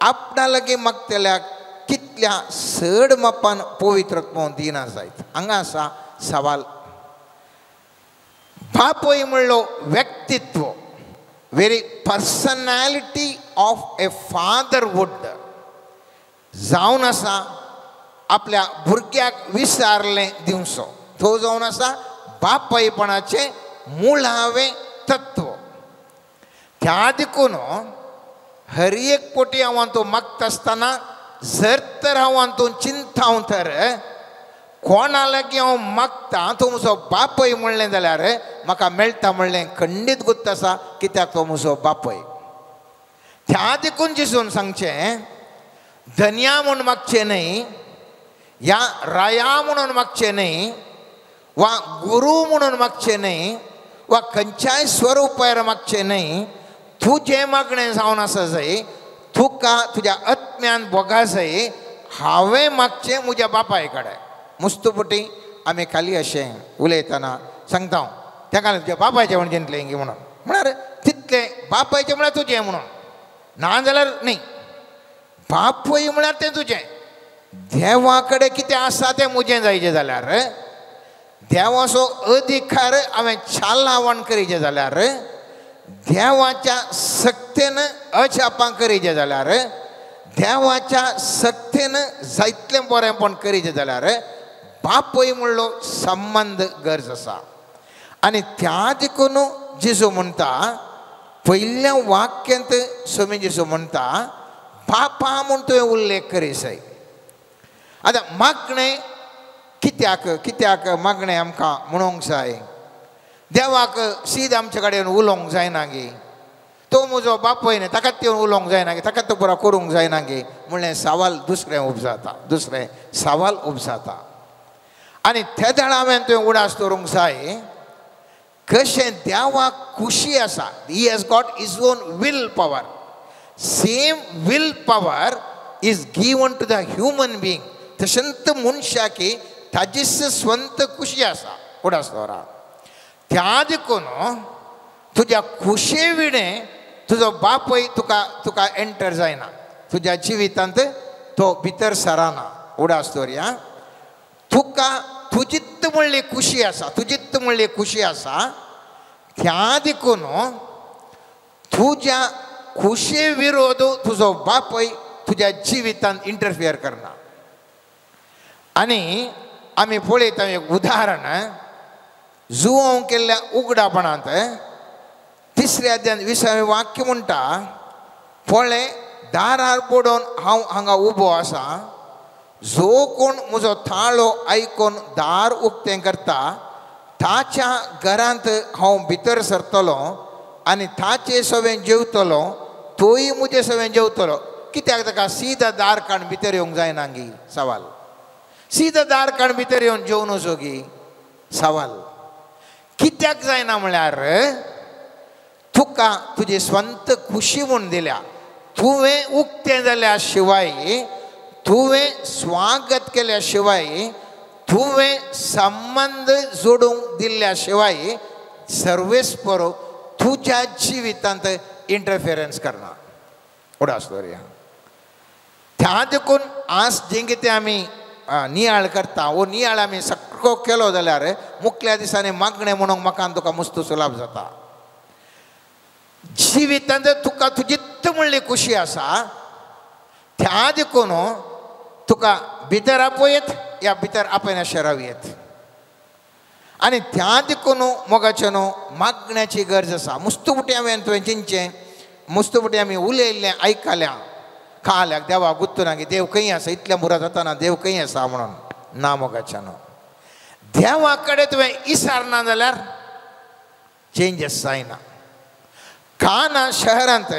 आपणा लागीं मागतल्याक कितल्या चड मापान पवित्रत्व दिना जायत हांगा आसा सवाल बापूय म्हणलो व्यक्तित्व वेरी पर्सनॅलिटी ऑफ ए फादरहूड जावन आसा आपल्या भुरग्याक विचारलें दिवचो तो जावन आसा बापायपणाचें मुळावें तत्व त्या देखून हर एक पोटी हांव तो मागता आसतना जर तर हांव तो चिंताव तर कोणा लागीं हांव मागता तो म्हजो बापय म्हणलें जाल्यार म्हाका मेळटा म्हणलें खंडीत गुत्त आसा कित्याक तो म्हजो बापय त्या देखून जेजून सांगचें धन्या म्हूण मागचें न्हय या राया म्हणून मागचें न्हय वा गुरू म्हणून मागचें न्हय वा खंयच्याय स्वरुपार मागचें न्हय तुजें मागणें जावन आसा जाय तुका तुज्या आत्म्यान बोगा जाय हांवें मागचें म्हज्या बापाय कडेन मुस्तुपुटी आमी खाली अशें उलयतना सांगता ताका तुज्या बापायचें म्हण चिंतलें म्हणून म्हळ्यार तितलें बापायचें म्हळ्यार तुजें म्हणून ना जाल्यार न्ही बापूय म्हळ्यार तें तुजें देवा कडेन कितें आसा तें म्हजें जायचें जाल्यार देवाचो अधिकार हांवें छालावण करीचें जाल्यार देवाच्या सक्तेन अजापां करीचें जाल्यार देवाच्या सक्तेन जायतलें बरेंपण करीचें जाल्यार बापूय म्हणलो संबंध गरज आसा आनी त्या देखून जेजू म्हणटा पयल्या वाक्यांत स्वामी जेजू म्हणटा बापा म्हूण तुवें उल्लेख करी जाय आतां मागणें कित्याक मागणें आमकां म्हणूंक जाय देवाक सीद आमचे कडेन उलोवंक जायना गे तो म्हजो बापूय न्ही ताकाच येवन उलोवंक जायना गे ताकाच तो पुरो करूंक जायना गे म्हणलें सवाल दुसरें सवाल उपजाता आनी त्या दाळा हांवें तुवें उडास दवरूंक जाय कशें देवाक खुशी आसा he has got his own will power same will power is given to the human being तशेंत मनशाकी ताजीच स्ವಂತ खुशी आसा उडास दवरा त्या देखून तुज्या खुशे विणें तुजो बापूय तुका एंटर जायना तुज्या जिवितांत तो भितर सराना उडास दवरया तुका तुजीत म्हणली खुशी आसा त्या देखून तुज्या खुशे विरोध तुजो बापूय तुज्या जिवितांत इंटरफियर करना आनी आमी पळयता एक उदाहरण जुवोवंक केल्ल्या उगडापणांत 3ऱ्या अध्यायान 20वें वाक्य म्हणटा पळय दारार पडोवन हांव हांगा उबो आसा जो कोण म्हजो थाळो आयकून दार उक्तें करता ताच्या घरांत हांव भितर सरतलो आनी ताचे सवें जेवतलो तोय म्हजे सवें जेवतलो कित्याक ताका सीदा दार काडून भितर येवंक जायना गी सवाल सीदा दार काडून भितर येवन जेवन वचो गी सवाल कित्याक जायना म्हळ्यार तुका तुजी स्ವಂತ खुशी म्हूण दिल्या तुवें उक्तें जाल्या शिवाय तुवें स्वागत केल्या शिवाय तुवें संबंध जोडूंक दिल्ल्या शिवाय सर्वेस्पर तुज्या जिवितांत इंटरफिरन्स करना उडास दवरया त्या देखून आज जें कितें आमी नियाळ करता वो नियाळ आमी सगळो केलो जाल्यार मुखल्या दिसांनी मागणें म्हणून म्हाका तुका मस्त सुलाभ जाता जिवितांत तुका तुजी म्हणली खुशी आसा त्या देखून तुका भितर आपयत या भितर आपयनाशे रावयत आनी त्या देखून मोगाचे न्हू मागण्याची गरज आसा मुस्तुबुटी हांवें तुवें चिंतचें मुस्तुबुटी आमी उलयल्लें आयकल्या खाल्याक देवा गुत्तू ना की देव खंय आसा इतल्या मुराद जाताना देव खंय आसा म्हणून ना मोगाचे न्हू देवा कडेन तुवें इसारना जाल्यार चेंजीस जायना काना शहरांत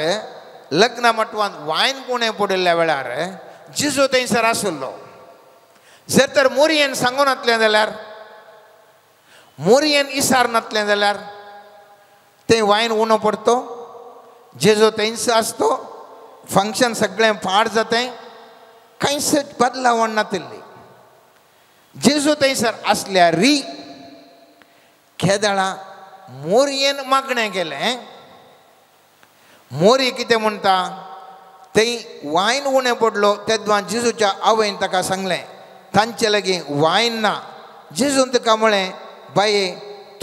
लग्न मटवान वायन कुणें पडिल्ल्या वेळार जिजू थंयसर आसलो जर तर मोरयेन सांगून नातलें जाल्यार मोरयेन इसार नातलें जाल्यार तें वायन उणो पडतो जेजू थंयच आसतो फंक्शन सगळें पाड जातें कांयच बदलावण नातिल्ली जेजू थंयसर आसल्यारी केदळा मोरयेन मागणें केलें मोरी कितें म्हणटा थंय वायन उणें पडलो तेदवां जेजूच्या आवयन ताका सांगलें तांचे लागीं वायन ना जेजून ताका म्हळें बाये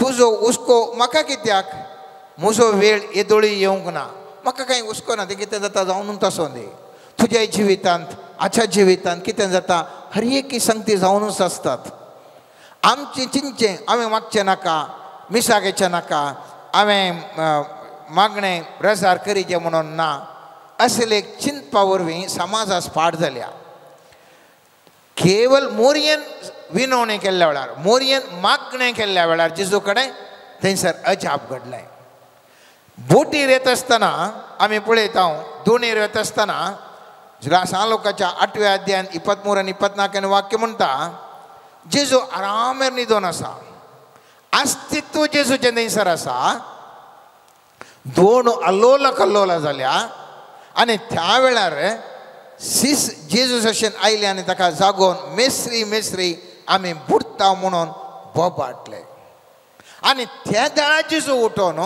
तुजो हुस्को म्हाका कित्याक म्हजो वेळ येदोळी येवंक ना म्हाका कांय हुस्को ना तें कितें जाता जावन तसो न्ही तुज्या जिवितांत आच्या जिवितांत कितें जाता हर एक संगती जावनूच आसतात आमचें चिंतचें हांवें मागचें नाका मिसा घेवचें नाका हांवें मागणें प्रसार करीचें म्हणून ना असले चिंतपा वरवीं समाज आज पाड जाल्या केवल मोरयेन विनवणें केल्ल्या वेळार मोरयेन मागणें केल्ल्या वेळार जेजू कडेन थंयसर अजाप घडलें बोटीर येत आसतना आमी पळयता दोणीर येत आसतना सांलोकाच्या 8व्या अध्यायान 23 आनी 24 वाक्य म्हणटा जेजू आरामेर न्हिदोन आसा अस्तित्व जेजूचें थंयसर आसा दोन अल्लोला कल्लोला जाल्या आनी त्या वेळार सीस जेजू अशें आयले आनी ताका जागोवन मेस्री मेस्री आमी बुडटा म्हणून बोबाटले आनी त्या दाळा जेजू उठोन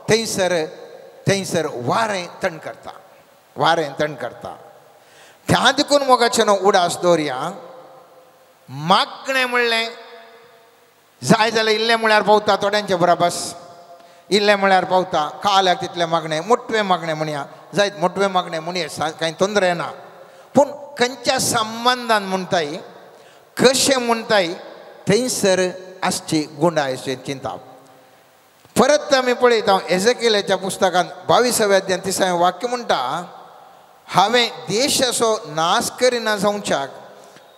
थंयसर वारें थंड करता त्या देखून मोगाचे न्हू उडास दवरया मागणें म्हणलें जाय जाल्यार इल्लें म्हळ्यार पावता थोड्यांचे बराबस इल्लें म्हळ्यार पावता खाल्याक तितलें मागणें मोठवें मागणें म्हणया जायत मोठवें मागणें म्हणया कांय तोंदरे ना पूण खंयच्या संबंधान म्हणटाय कशें म्हणटाय थंयसर आसची गुणाय चिंता परत आमी पळयता एझेकियेलाच्या पुस्तकांत 22व्या अध्यायान 30वें वाक्य म्हणटा हांवें देश असो नाश करिना जावच्याक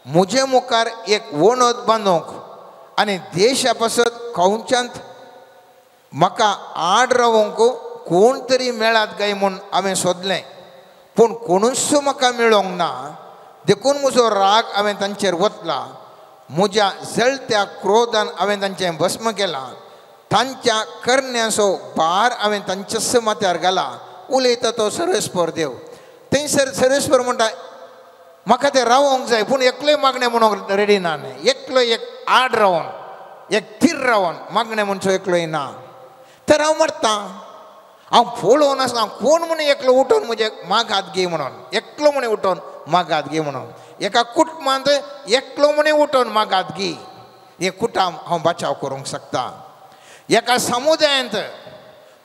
म्हजे मुखार एक वणद बांदूंक आनी देशा पासत खंयच्यात म्हाका आड रावूंक कोण तरी मेळात काय म्हूण हांवें सोदलें पूण कोणूच म्हाका मेळोंक ना देखून म्हजो राग हांवें तांचेर वतला म्हज्या जळत्या क्रोधान हांवें तांचें भस्म केलां तांच्या करण्याचो भार हांवें तांच्याच माथ्यार घाला उलयता तो सर्वेस्पर देव थंयसर सर्वेस्पर म्हणटा म्हाका तें रावोंक जाय पूण एकलोय मागणें म्हणूंक रेडी ना न्ही एकलो एक आड रावन एक थीर रावन मागणें म्हणचो एकलोय ना तर हांव मरता हांव पळोवन आसना कोण म्हण एकलो उठोवन म्हजे मागात घे म्हणून एकलो म्हणे उठोवन मागात घे म्हणून एका कुटुंबांत एकलो म्हणे उठोवन मागात घे हें कुटुंब हांव बचाव करूंक शकता एका समुदायांत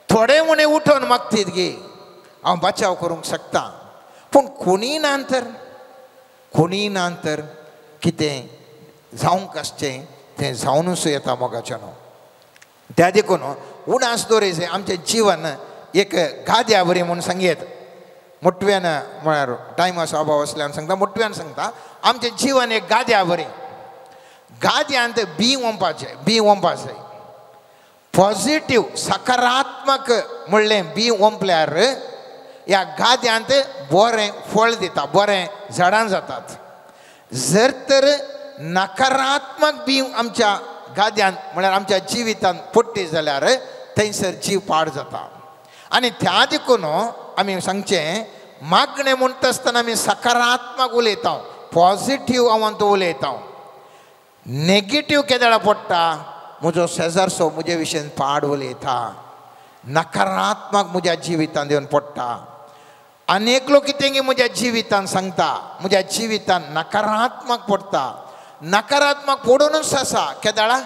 थोडे म्हणे उठोवन मागतीत घे हांव बचाव करूंक शकता पूण कोणी ना तर कितें जावंक आसचें तें जावनूच येता मोगाचें न्हू त्या देखून उडास दवरयचें आमचें जीवन एक गाद्या बरी म्हणून सांगयत मोठव्यान म्हळ्यार टायमाचो अभाव आसल्यान सांगता मोठव्यान सांगता आमचें जीवन एक गाद्या बरी गाद्यांत बी ओंपा जाय पॉझिटीव सकारात्मक म्हणलें बी ओंपल्यार ह्या गाद्यांत बरें फळ दिता बरें झाडां जातात जर तर नकारात्मक बी आमच्या गाद्यांत म्हळ्यार आमच्या जिवितांत पडटी जाल्यार थंयसर जीव पाड जाता आनी त्या देखून आमी सांगचें मागणें म्हणटा आसतना आमी सकारात्मक उलयता पॉझिटिव्ह हांव तो उलयता नेगेटिव्ह केदळा पडटा म्हजो शेजारचो म्हजे विशयी पाड उलयता नकारात्मक म्हज्या जिवितांत येवन पडटा अनेक लोक कितें म्हज्या जिवितांत सांगता म्हज्या जिवितांत नकारात्मक पडटा नकारात्मक पडूनच आसा केदळा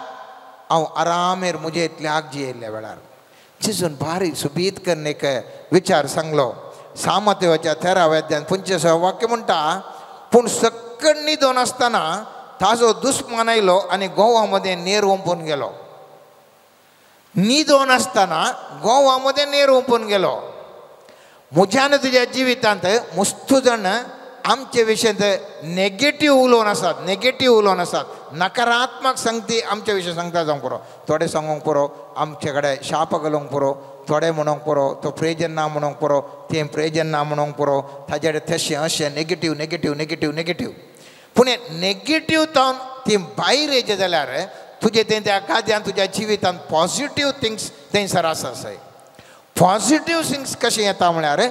हांव आरामेर म्हजे इतल्याक जियेल्ल्या वेळार चिजून भारी सुबीत करणे एक विचार सांगलो सामतेवाच्या 13व्या अध्यायान 25 वाक्य म्हणटा पूण सक्कण न्हिदोन आसतना ताजो दुस्मान आयलो आनी गोवामध्ये नेर ओंपून गेलो न्हिदोन आसतना गोवामध्ये नेर ओंपून गेलो म्हज्यान तुज्या जिवितांत मस्तू जाण आमचे विशयींत नेगेटिव्ह उलोवन आसात नकारात्मक सांगती आमचे विशयी सांगता जावंक पुरो थोडे सांगूंक पुरो आमचे कडेन शाप घालूंक पुरो थोडे म्हणूंक पुरो तो प्रेजन ना म्हणूंक पुरो तें प्रेजन ना म्हणूंक पुरो ताजे कडेन तशें अशें नेगेटिव्ह पूण नेगेटिव्ह जावन ती भायर येचे जाल्यार तुजे त्या गाद्यान तुज्या जिवितांत पॉझिटिव्ह थिंग्स थंयसर आसाय पॉझिटिव्ह थिंग्स कशें येता म्हळ्यार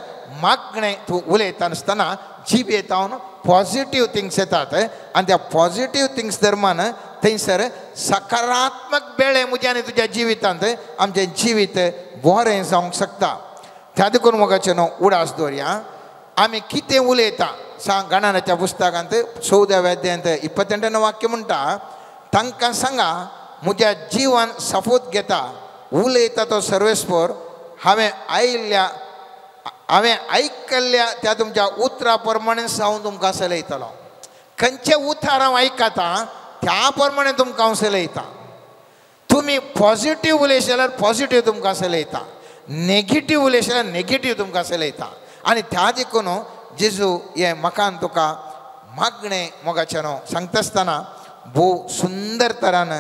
मागणें तूं उलयता आसतना जिबेतावन पॉझिटिव्ह थिंग्स येतात आनी त्या पॉझिटिव्ह थिंग्स दरम्यान थंयसर सकारात्मक बेळे म्हज्या आनी तुज्या जिवितांत आमचें जिवीत बरें जावंक शकता त्या देखून मोगाचें न्हू उडास दवरया आमी कितें उलयता गणनाच्या पुस्तकांत 14व्या अध्यायांत 28 वाक्य म्हणटा तांकां सांगा म्हज्या जिवन सफोत घेता उलयता तो सर्वेस्पर हांवें आयकल्ल्या त्या तुमच्या उतरा प्रमाणे हांव तुमकां सलयतलो खंयचे उतार हांव आयकता त्या प्रमाणे तुमकां हांव सलयता तुमी पॉझिटिव्ह उलयशे जाल्यार पॉझिटिव्ह तुमकां सलयता नेगेटिव्ह उलयशे जाल्यार नेगेटिव्ह तुमकां सलयता आनी त्या देखून जेजू हे म्हाकान तुका मागणें मोगाचें न्हू सांगता आसतना भोव सुंदर तरान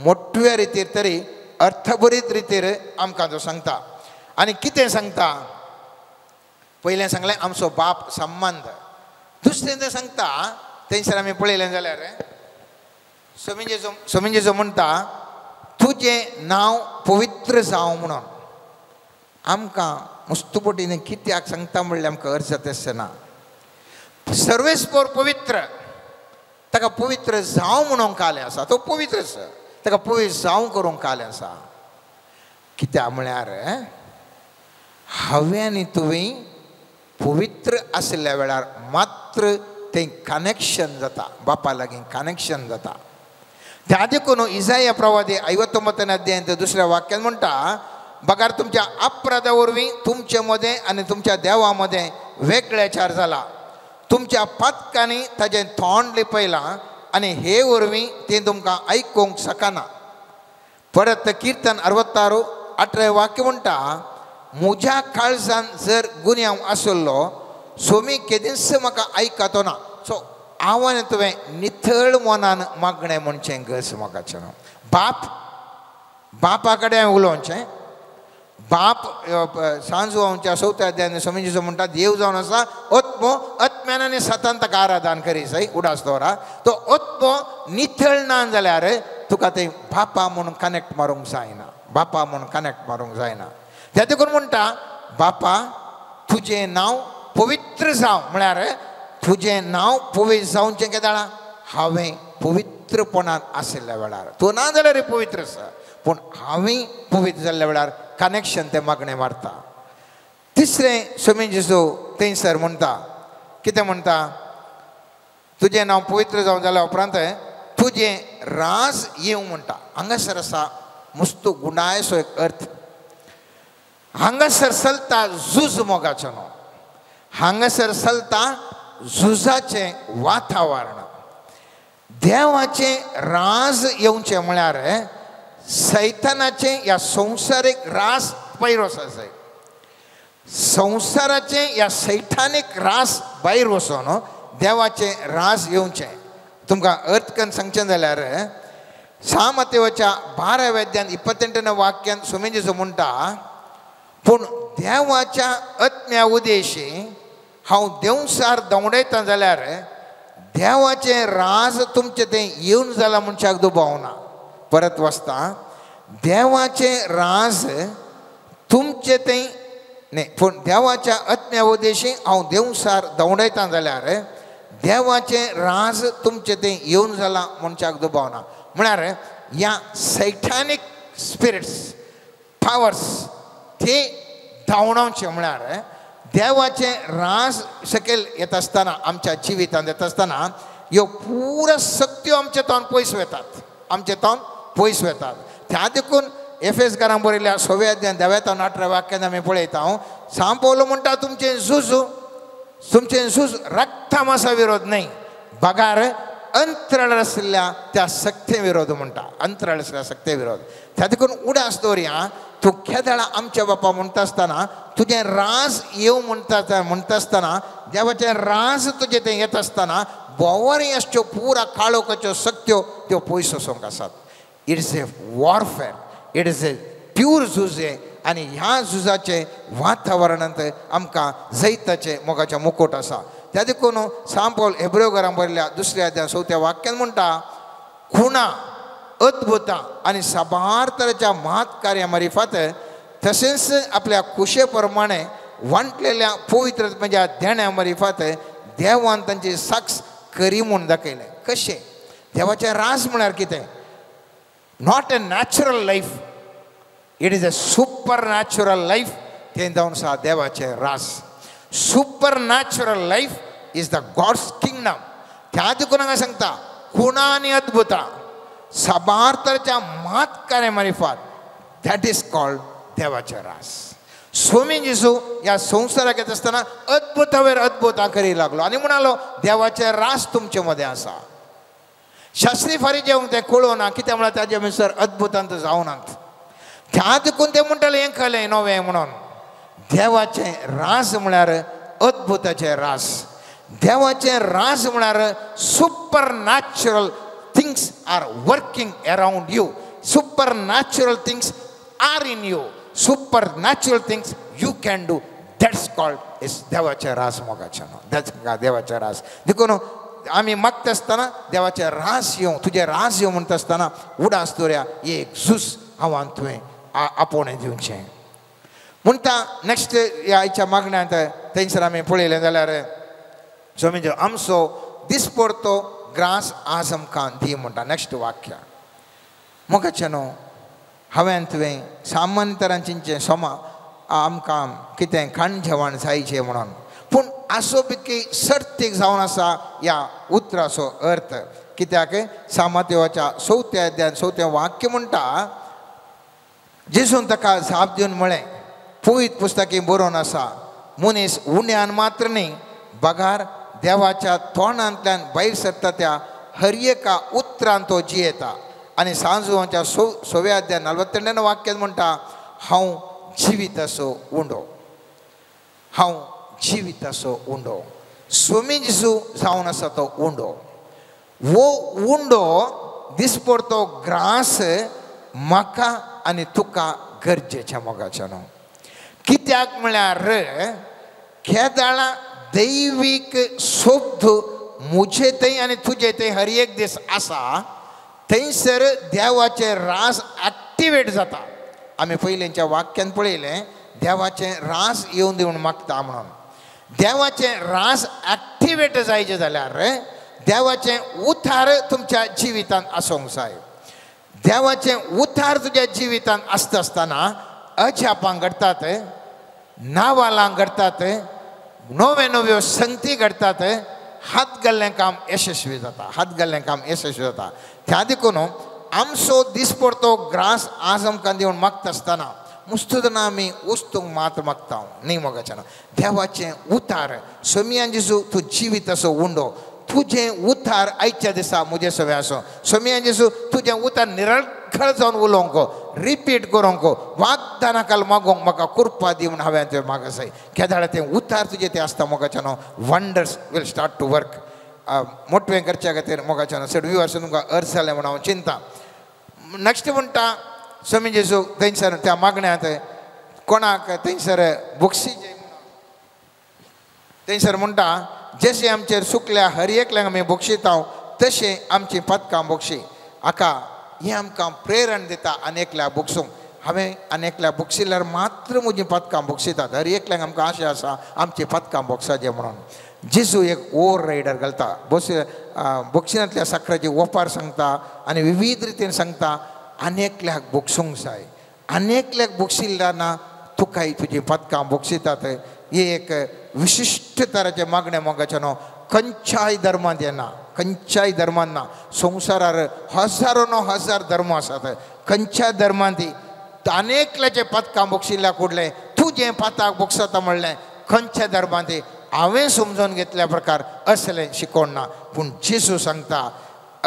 मोठ्या रितीर तरी अर्थभरीत रितीर आमकां तो सांगता आनी कितें सांगता पयलें सांगलें आमचो बाप संबंध दुसरें तें सांगता थंयसर आमी पळयलें जाल्यार सोमिंजेचो म्हणटा तुजें नांव पवित्र जावं म्हणून आमकां मुस्तुपटीन कित्याक सांगता म्हणल्यार आमकां अर्थ आसना सर्वेस्पर पवित्र ताका पवित्र जावं म्हणून कालें आसा तो पवित्र आसा ताका पवित्र जावं करूंक कालें आसा कित्याक म्हळ्यार हांवें आनी तुवें पवित्र आसल्या वेळार मात्र तें कनेक्शन जाता बापा लागीं कनेक्शन जाता त्या देखून इसाया प्रवादी 59 अध्यायांत दुसऱ्या वाक्यान म्हणटा बगार तुमच्या अपराधा वरवीं तुमचे मदें आनी तुमच्या देवा मदें वेगळेचार जाला तुमच्या पातकांनी ताजें तोंड लिपयलां आनी हे वरवीं तें तुमकां आयकूंक शकना परत कीर्तन 66:18 वाक्य म्हणटा म्हज्या काळजान जर गुन्यांव आसलो सोमी केदींच म्हाका आयकतो ना सो हांव आनी तुवें नितळ मनान मागणें म्हणचें गरज म्हाकाचें बापा कडेन उलोवचें बाप सांजू आमच्या 4व्या अध्यायान सोमिंजेचो म्हणटा देव जावन आसा ओत्मो आत्म्यान आनी सतान ताका आराधन करी सई उडास दवरा तो ओत्मो नितळ ना जाल्यार तुका तें बापा म्हणून कनेक्ट मारूंक जायना बापा म्हणून कनेक्ट मारूंक जायना त्या देखून म्हणटा बापा तुजें नांव पवित्र जावं म्हळ्यार तुजें नांव पवित्र जावचें केदाळा हांवें पवित्रपणान आशिल्ल्या वेळार तूं ना जाल्यार पवित्र आसा पूण हांवें पवित्र जाल्ल्या वेळार कनेक्शन तें मागणें मारता तिसरें सोमिंजेचो थंयसर म्हणटा कितें म्हणटा तुजें नांव पवित्र जावं जाल्या उपरांत तुजें राज येवं म्हणटा हांगासर आसा मस्त गुणायसो एक अर्थ हांगासर चलता झूज मोगाचो न्हू हांगासर चलता झुजाचें वातावरण देवाचें राज येवचें म्हळ्यार सैतानाचें ह्या संवसारीक रास भायर वचूंक जाय संवसाराचें ह्या सैतानीक रास भायर वचून देवाचें राज येवचें तुमकां अर्थ करून सांगचें जाल्यार सामतेवाच्या 12व्या अध्यायान 28 वाक्यान सोमिंजेचो म्हणटा पूण देवाच्या आत्म्या उदेशी हांव देवसार दवडयता जाल्यार देवाचें राज तुमचें तें येवन जालां मनशाक दुबावना परत वाचता देवाचें राज तुमचें तें न्ही पूण देवाच्या आत्म्या उदेशी हांव देवसार दवडयता जाल्यार देवाचे राज तुमचे ते येऊन जाला मनशाक दुबावना म्हळ्यार ह्या सैठानीक स्पिरिट्स पावर्स ते धांवडावचे म्हळ्यार देवाचे राज सकयल येत आसतना आमच्या जिवितांत येत आसतना ह्यो पुरो शक्त्यो आमचे तोंड पयस वेतात आमचे तोंड पयस वेतात त्या देखून एफेसकारांक बरयल्या 6व्या अध्यायान 9-18 वाक्यान आमी पळयता सांत पौलो म्हणटा तुमचे झूज रक्ता मासा विरोध नाही बगार अंतराळ आसल्या त्या सक्ते विरोध म्हणटा अंतराळ आसल्या सक्ते विरोध त्या देखून उडास दवरया तूं केदाळा आमच्या बापा म्हणटा आसतना तुजें राज येव म्हणटा आसतना देवाचें राज तुजें तें येत आसतना बोवारी अश्यो पुरा काळोखाच्यो शक्त्यो त्यो पयस वचोंक आसात it is a warfare it is a pure झूज आनी ह्या झुजाचे वातावरणांत आमकां जैताचे मोगाचें मुकुट आसा त्या देखून सांत पौल हेब्रेयकारांक बरयल्या 2 अध्याय 4 वाक्यान म्हणटा खुणा अद्भुतां आनी साबार तरेच्या महत् कार्या मार्फत तशेंच आपल्या खुशे प्रमाणे वांटलेल्या पवित्रतेच्या ध्याना मार्फत देवान तांची साक्ष करी म्हूण दाखयलें कशें देवाचें राज म्हळ्यार कितें not a natural life it is a supernatural life तें जावन आसा देवाचें राज supernatural life is the God's kingdom त्या देखून हांगा सांगता खुणा आनी अद्भुतां साबार तरेच्या महत् कार्या मार्फत दॅट इज कॉल्ड देवाचें राज स्वामी जेजू ह्या संवसाराक येता आसतना अद्भुतावेर अद्भुतां करी लागलो आनी म्हणालो देवाचें राज तुमचे मदें आसा शास्त्री फारीजेवंक तें कळोना कित्याक म्हळ्यार ताजे भितर अद्भुतांत जावनात त्या देखून ते म्हणटाले हें खरें नवें म्हणून देवाचें राज म्हळ्यार अद्भुताचें राज देवाचें राज म्हळ्यार super natural things are working around you super natural things are in you super natural things you can do that's called is देवाचें राज मोगाचें दॅट्स देवाचें राज देखून आमी मागता आसतना देवाचें राज येवं तुजें राज येवं म्हणटा आसतना उडास दवरया एक झूज आव्हान तुवें आपोवणें दिवचें म्हणटा नेक्स्ट ह्या आयच्या मागण्यांत थंयसर आमी पळयलें जाल्यार स्वामीजी आमचो दिसपडतो ग्रास आज आमकां दी म्हणटा नेक्स्ट वाक्य मोगाचें न्हू हांवें तुवें सामान्य तरांचें सोमा आमकां कितें खाण जेवण जायचें म्हणून पूण आसो बिकी सर्तीक जावन आसा ह्या उतराचो अर्थ कित्याक सामात्योच्या 4व्या अध्यायान 4वें वाक्य म्हणटा जेजून ताका जाप दिवन म्हळें पवित्र पुस्तकी बरोवन आसा मनीस उण्यान मात्र न्ही बगार देवाच्या तोंडांतल्यान भायर सरता त्या हर एका उतरान तो जियेता आनी सांजुवाच्या 6व्या अध्यायान 42 वाक्यान म्हणटा हांव जिवीत असो उंडो हांव जिवीत असो उंडो स्वामी जेजू जावन आसा तो उंडो वो उंडो दिसपडतो ग्रास म्हाका आनी तुका गरजेचें मोगाचें न्हू कित्याक म्हळ्यार केदाळा दैवीक सोब मुजे थंय आनी तुजे थंय हर एक दीस आसा थंयसर देवाचें राज एक्टिवेट जाता आमी पयलींच्या वाक्यान पळयलें देवाचें राज येवन दिवन मागता म्हणून देवाचें राज एक्टिवेट जायचें जाल्यार देवाचें उतार तुमच्या जिवितांत आसूंक जाय देवाचें उतार तुज्या जिवितांत आसता आसतना अजापां घडटात नावालां घडटात नव्यो नव्यो संगती घडटात हात घाल्लें काम यशस्वी जाता हात घाल्लें काम यशस्वी जाता त्या देखून आमचो दिसपडतो ग्रास आज आमकां दिवन मागता आसतना मुस्तुदना आमी वस्तूंक मात मागता न्ही मोगाचें देवाचें उतार सोमियान जेजू तूं जिवीत असो उंडो तुजें उतार आयच्या दिसा म्हजे सवे आसूं सोमियान जेजू तुजें उतार निरखळ जावन उलोवंक रिपीट करूंक वागदानाकाल मागोवंक म्हाका कृपा दी म्हूण हांवें तुवें मागस केदाळ तें उतार तुजें तें आसता मोगाचें wonders will start to work मोठवें करच्या खातीर मोगाचें सडवी वर्सां तुमकां अर्थ जालें म्हूण हांव चिंता नेक्स्ट म्हणटा स्वामी जेजू थंयसर त्या मागण्यांत कोणाक थंयसर बक्षीस थंयसर म्हणटा जशें आमचेर चुकल्या हर एकल्यांक आमी बक्षितांव तशें आमची पदकां बक्षी हाका हें आमकां प्रेरण दिता अनेकल्या बक्षूंक हांवें अनेकल्या बक्षिल्ल्यार मात्र म्हजीं पदकां बक्षितात हर एकल्यांक आमकां आशा आसा आमची पदकां बक्षाचें म्हणून जेजू एक ओव्हर रायडर घालता बक्षिनांतल्या साखराची ओपार सांगता आनी विविध रितीन सांगता अनेकल्याक बक्षूंक जाय अनेकल्याक बक्षिल्ल्याना तुकाय तुजी पदकां बक्षितात ही एक विशिश्ट तराचे मागणे मोगाचे न्हू खंयच्याय धर्मांत येना खंयच्याय धर्मांत ना संवसारार हजारो नो हजार धर्म आसात खंयच्या धर्मांत अनेकल्याचे पदकां बक्षिल्ल्या कुडले तूं जें पताक बक्षता म्हणलें खंयच्या धर्मांत हांवें समजून घेतल्या प्रकार असलें शिकोवण ना पूण जेजू सांगता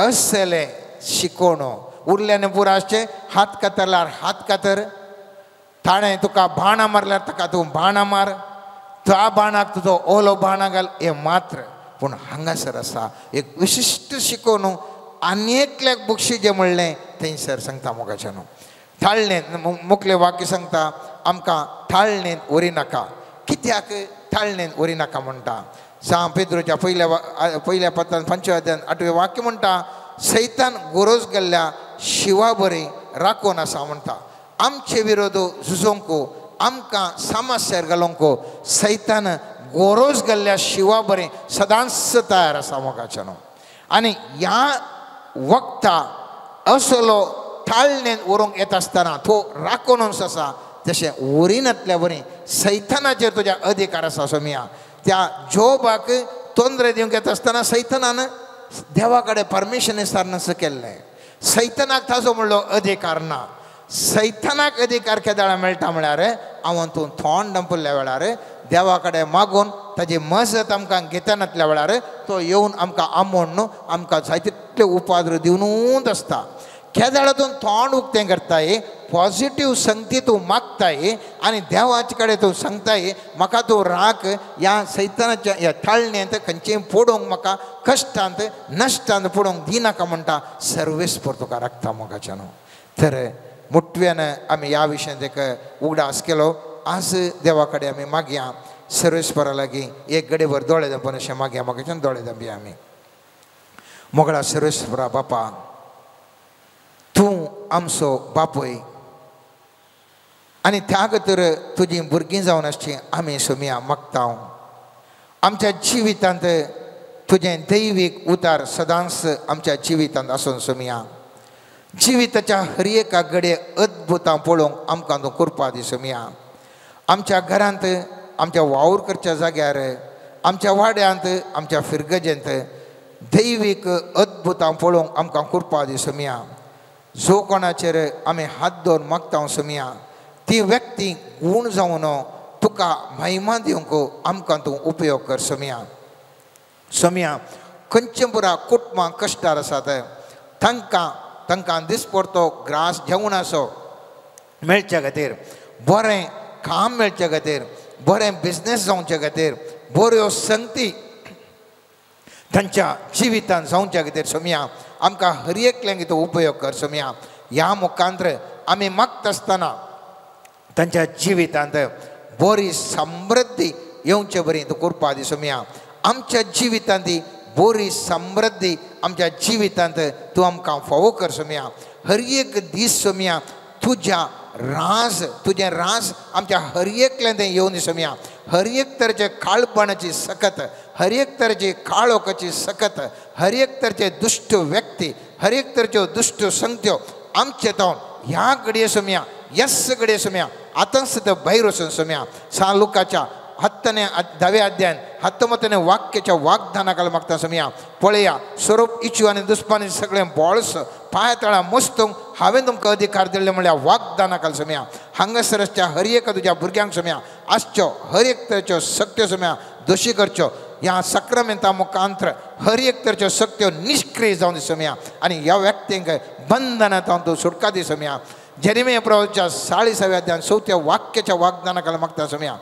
असलें शिकोवण उरल्याने पुरो आसचें हात कातरल्यार हात कातर ताणें तुका बाणां मारल्यार ताका तूं बाणां मार त्या बाणाक तुजो ओलो बाणा घाल हें मात्र पूण हांगासर आसा एक विशिश्ट शिकोवन आनीकल्याक बक्षी जें म्हणलें थंयसर सांगता मोगाचें न्हू थाळणेंत मुखलें वाक्य सांगता आमकां थाळणेंत व्हरी नाका कित्याक थाळणेंत व्हरी नाका म्हणटा सा पेद्रोच्या पयल्या पत्रांत 5व्या अध्यायान 8वें वाक्य म्हणटा सैतान गोरोज गेल्ल्या शिवा बरी राखून आसा म्हणटा आमचे विरोध झुजोवंक आमकां सामस्यार घालूंक सैतान गोरोज गेल्ल्या शिवा बरें सदांच तयार आसा मोगाचें न्हू आनी ह्या वखदा असलो थाळणेंत व्हरूंक येता आसतना तो राखूनच आसा तशें व्हरिनातल्या बरें सैतानाचेर तुज्या अधिकार आसा सोमिया त्या जोबाक तोंदरे दिवंक येता आसतना सैतानान देवा कडेन परमिशन विचारनास केल्लें सैतानाक ताजो म्हणलो अधिकार ना सैतानाक अधिकार केदाळा मेळटा म्हळ्यार हांव तूं थोंड दंपल्ल्या वेळार देवा कडेन मागून ताजी मजत आमकां घेतनातल्या वेळार तो येवन आमकां आमोण न्हू आमकां जाय तितले उपाद्र दिवनूच आसता केदाळा तूं थोंड उक्तें करताय पॉझिटीव संगती तूं मागताय आनी देवाचे कडेन तूं सांगताय म्हाका तूं राख ह्या सैतानाच्या ह्या थाळणेंत खंयचेय पडोवंक म्हाका कश्टांत नश्टांत पडोवंक दिनाका म्हणटा सर्वेस्पर तुका राखता मोगाचें न्हू तर मुठव्यान आमी ह्या विशयान एक उगडास केलो आज देवा कडेन आमी मागया सर्वेस्परा लागीं एक गडेभर दोळे दंपन अशें मागया मोगाच्यान दोळे दंबया आमी मोगळा सर्वेस्परा बापा तूं आमचो बापूय आनी त्या खातीर तुजीं भुरगीं जावन आसचीं आमी सोमिया मागता आमच्या जिवितांत तुजें दैवीक उतार सदांच आमच्या जिवितांत आसून सोमिया जिविताच्या हर एका घडये अद्भुतां पळोवंक आमकां तूं कृपा दी सोमिया आमच्या घरांत आमच्या वावर करच्या जाग्यार आमच्या वाड्यांत आमच्या फिरगजेंत दैवीक अद्भुतां पळोवंक आमकां कृपा दी सोमिया जो कोणाचेर आमी हात दवरून मागता सोमिया ती व्यक्ती गूण जावन तुका महिमा दिवंक आमकां तूं उपयोग कर सोमिया सोमिया खंयचे पुरा कुटुंबां कश्टार आसात तांकां दिसपडतो ग्रास जेवणाचो मेळचे खातीर बरें काम मेळचे खातीर बरें बिजनेस जावचे खातीर बऱ्यो संगती तांच्या जिवितांत जावच्या खातीर सोमिया आमकां हर एकल्यांक तो उपयोग कर सोमिया ह्या मुखांतर आमी मागता आसतना तांच्या जिवितांत बरी समृद्धी येवचे बरी तूं कृपा दी सोमिया आमच्या जिवितांत बरी समृद्धी आमच्या जिवितांत तूं आमकां फावो कर सोमिया हर एक दीस सोमिया तुजें राज आमच्या हर एकल्यांत येवन दी सोमिया हर एक तरेचे काळपणाची सकत हर एक तरेची काळोखाची सकत हर एक तरेचे दुश्ट व्यक्ती हर एक तरेच्यो दुश्ट संगत्यो आमचे तावन ह्या घडये सोमिया यस घडये सोमिया आतां सुद्दां भायर वचून सोमिया सा लुकाच्या 10व्या अध्यायान 19वें वाक्याच्या वाग्दानाकाल मागता सोमिया पळया स्वरूप इच्छु आनी दुस्पानी सगळें बोळस पांया तळा मस्तूंक हांवें तुमकां अधिकार दिल्ले म्हळ्यार वाग्दानाकाल सोमिया हांगासरच्या हर एका तुज्या भुरग्यांक सोमिया आसच्यो हर एक तरेच्यो सक्त्यो सोमिया दोशी करच्यो ह्या सक्रामेंता मुखांतर हर एक तरेच्यो सक्त्यो निष्क्रिय जावन दी सोमिया आनी ह्या व्यक्तींक बंधनांत तूं सुटका दी सोमिया जेरेमिया प्रवक्त्याच्या 40व्या अध्यायान 4थ्या वाक्याच्या वाग्दानाकाल मागता सोमिया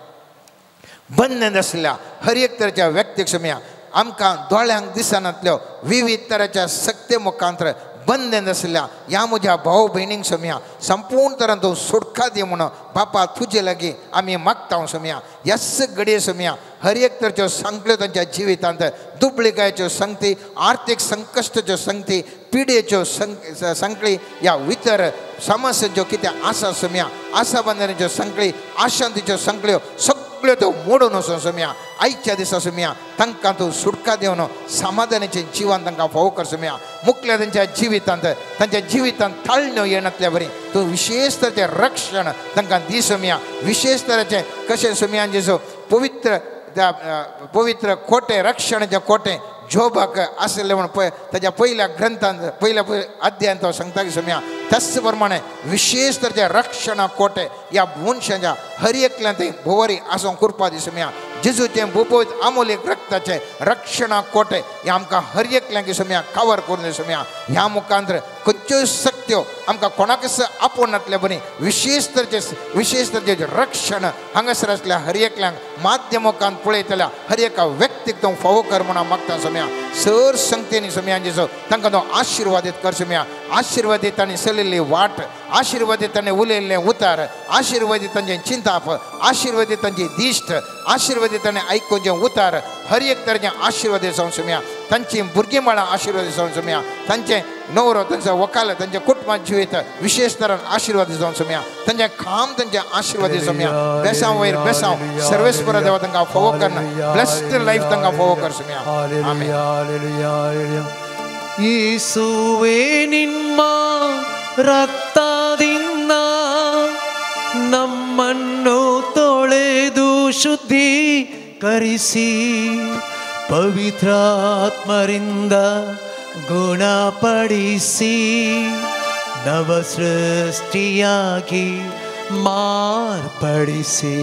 बंधन आसल्या हर एक तरेच्या व्यक्तीक सोमिया आमकां दोळ्यांक दिसनातल्यो विविध तरेच्या सक्ते मुखांतर बंधन आसल्या ह्या म्हज्या भाव भयणींक सोमिया संपूर्ण तरान तूं सुटका दी म्हणून बापा तुजे लागीं आमी मागता सोमिया यस घडये सोमिया हर एक तरेच्यो संकल्यो तांच्या जिवितांत दुबळिकायेच्यो संगती आर्थीक संकश्टाच्यो संगती पिडेच्यो संकळी ह्या भितर समस्यांच्यो कितें आसा सोमिया आशा बंधनाच्यो संकळी आशांतीच्यो संकळ्यो सगळ्यो त्यो मोडून वचून सुम्या आयच्या दिसा सुम्या तांकां तूं सुटका दिवन समाधानाचें जिवन तांकां फावो कर सुम्या मुखल्या त्यांच्या जिवितांत ताळण्यो येनातल्या बरी तूं विशेष तरेचें रक्षण तांकां दी सुम्या विशेष तरेचें कशें सुम्या जेजो पवित्र कोटे रक्षणाचे कोटे जोबाक आसले म्हणून पळय ताच्या पहिल्या ग्रंथांत पहिल्या अध्यायान तो सांगता की सुम्या त्याच प्रमाणे विशेष तरेचे रक्षणा कोटे ह्या मनशाच्या हर एकल्यान थंय भोवरी आसूं करपा दी सुम्या जेजूचे बोपोयत अमोलीक रक्ताचे रक्षणा कोटे हे आमकां हर एकल्यांक सुम्या कवर करून सुम्या ह्या मुखांतर खंयच्योय सक्त्यो आमकां कोणाकच आपोवनातले बरी विशेष तरेचे रक्षण हांगासर आसल्या हर एकल्यांक माध्यमुखांत पळयतल्या हर एका व्यक्तीक तो फावो कर म्हणून मागता सुम्या सर संगतेनी सुम्या जेजो तांकां तो आशिर्वादीत कर सुम्या आशिर्वादीत तांणी चलिल्ली वाट आशिर्वादीत तांणी उलयल्लें उतार आशिर्वादीत तांचें चिंताप आशिर्वादीत तांची दिश्ट आशिर्वादीत तांणी आयकूंचें उतार हर एक तरेचें आशिर्वादीत जावन सुम्या तांची भुरगीं बाळां आशिर्वादीत जावन सुम्या तांचे नवरो तांचो वकाल तांच्या कुटुंबांत जिवीत विशेष तरेन आशिर्वादीत जावन सुम्या तांचे काम तांचे आशिर्वादीत सुम्या बेसांव वयर बेसांव सर्वेस्पर देवा तांकां फावो करना ब्लेस्ड लायफ तांकां फावो कर सुम्या आमेन ಯೇಸುವೇ ನಿಮ್ಮ ರಕ್ತದಿಂದ ನಮ್ಮನ್ನು ತೊಳೆದು ಶುದ್ಧೀಕರಿಸಿ ಪವಿತ್ರಾತ್ಮರಿಂದ ಗುಣಪಡಿಸಿ ನವ ಸೃಷ್ಟಿಯಾಗಿ ಮಾರ್ಪಡಿಸಿ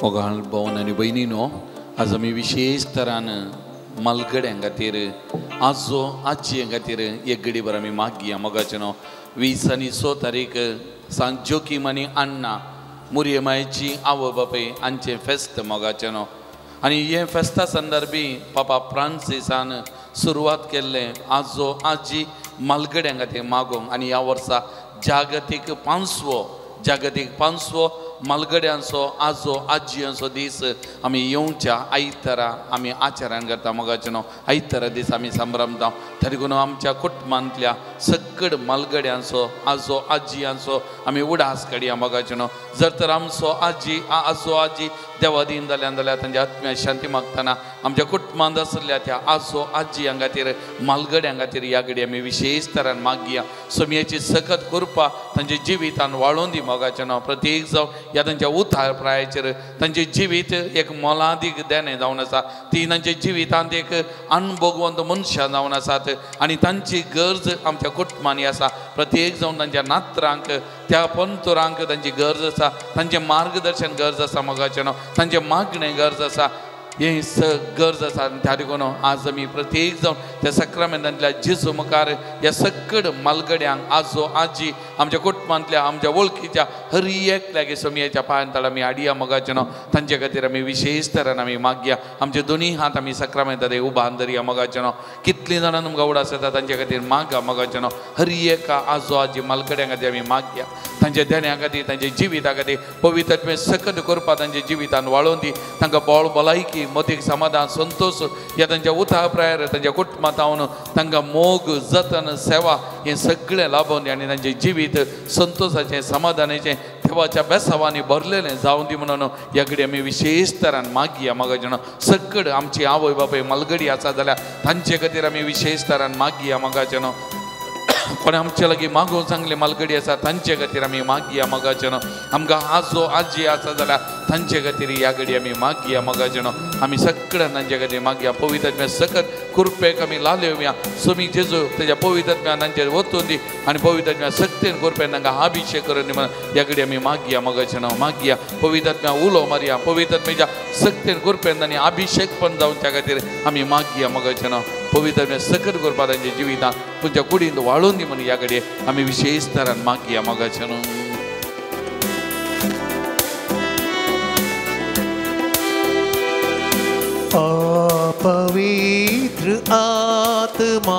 मोगाळ भवन आनी भयणीनो आज आमी विशेष तरान मलगड्यां खातीर आजो आजये खातीर एक घडीभर आमी मागया मोगाचें न्हू 20 आनी 6 तारीख सांज जोकीम आनी अण्णा मुरयेमायेची आवय बापाय हांचें फेस्त मोगाचें न्हू आनी हे फेस्ता संदर्भी पापा फ्रांसिसान सुरवात केल्लें आजो आजी मलगड्यां खातीर मागोंक आनी ह्या वर्सा जागतीक 5वो मलगड्यांचो आजो आजयांचो दीस आमी येवच्या आयतारा आमी आचरण करता मोगाचें न्हू आयतारा दीस आमी संभ्रमता तरी आमच्या कुटुंबांतल्या सगळ मलगड्यांचो आजो आजयांचो आमी उडास काडया मोगाचें न्हू जर तर आमचो आजो आजी देवा दीन जाल्यार तांच्या आत्म्या शांती मागतना आमच्या कुटुंबांत आसलेल्या त्या आजो आजयां खातीर मलगड्यां खातीर ह्या घडी आमी विशेष तरान मागया सोमयेची सकत कृपा तांच्या जिवितान वाळून दी मोगाचें न्हू प्रत्येक जावं ह्या तांच्या उतार प्रायाचेर तांचें जिवीत एक मोलादीक देणें जावन आसा ती तांच्या जिवितांत एक अणभोगवंत मनशां जावन आसात आनी तांची गरज आमच्या कुटुंबांनी आसा प्रत्येक जावन तांच्या नात्रांक त्या पंतुरांक तांची गरज आसा तांचें मार्गदर्शन गरज आसा मोगाचें न्हू तांचें मागणें गरज आसा हे गरज आसा त्या देखून आज आमी प्रत्येक जावन त्या सक्रामेंतांतल्या जेजू मुखार ह्या सगळ मलगड्यांक आजो आजी आमच्या कुटुंबांतल्या आमच्या वळखीच्या हर एकल्यागे सोमयेच्या पांयांतळ आमी हाडया मोगाचें न्हू तांचे खातीर आमी विशेष तरेन आमी मागया आमचे दोनी हात आमी सक्रामेंतांत उबान धरया मोगाचें न्हू कितलीं जाणां तुमकां उडास येता तांचे खातीर मागा मोगाचें न्हू हर एका आजो आजी मलगड्यां खातीर आमी मागया तांच्या देण्या खातीर तांच्या जिविता खातीर पवित्रत्वे सकत करपा तांच्या जिवितान वाळोवन दी तांकां बळ भलायकी मतीक समाधान संतोष ह्या तांच्या उतार प्रायर तांच्या कुटुंबांत रावन तांकां मोग जतन सेवा हें सगळें लाभोवन दी आनी तांचें जिवीत संतोषाचें समाधानाचें देवाच्या बेसावांनी भरलेलें जावं दी म्हणून ह्या घडी आमी विशेष तरान मागया मोगाचें न्हू सगळ आमची आवय बापाय मलगडी आसा जाल्यार तांचे खातीर आमी विशेष तरान मागया मोगाचें न्हू कोणी आमचे लागीं मागोवंक सांगले मलगडी आसा तांचे खातीर आमी मागया मोगाचें न्हू आमकां आजो आजी आसा जाल्यार तांचे खातीर ह्या घडी आमी मागया मोगाचें न्हू आमी सगळ्यां तांचे खातीर मागया पवित्रत्म्या सकत कृपेक आमी लालयवया सोमी जेजू तेज्या पवित्रत्म्यान तांचेर वचून दी आनी पवित्रत्म्या सक्तेन कृपेन तांकां अभिशेक करून दी म्हणून ह्या घडी आमी मागया मोगाचें न्हू मागया पवित्रत्म्या उलो मारया पवित्रत्म्याच्या सक्तेन कृपेन तांणी अभिशेक पण जावन त्या खातीर आमी मागया मोगाचें न्हू पवित्रत्म्या सकत करपा तांच्या जिवितांत तुमच्या कुडींत वाळून दी म्हणून ह्या घडी आमी विशेष तरान मागया मोगाचें न्हू पवित्र आत्मा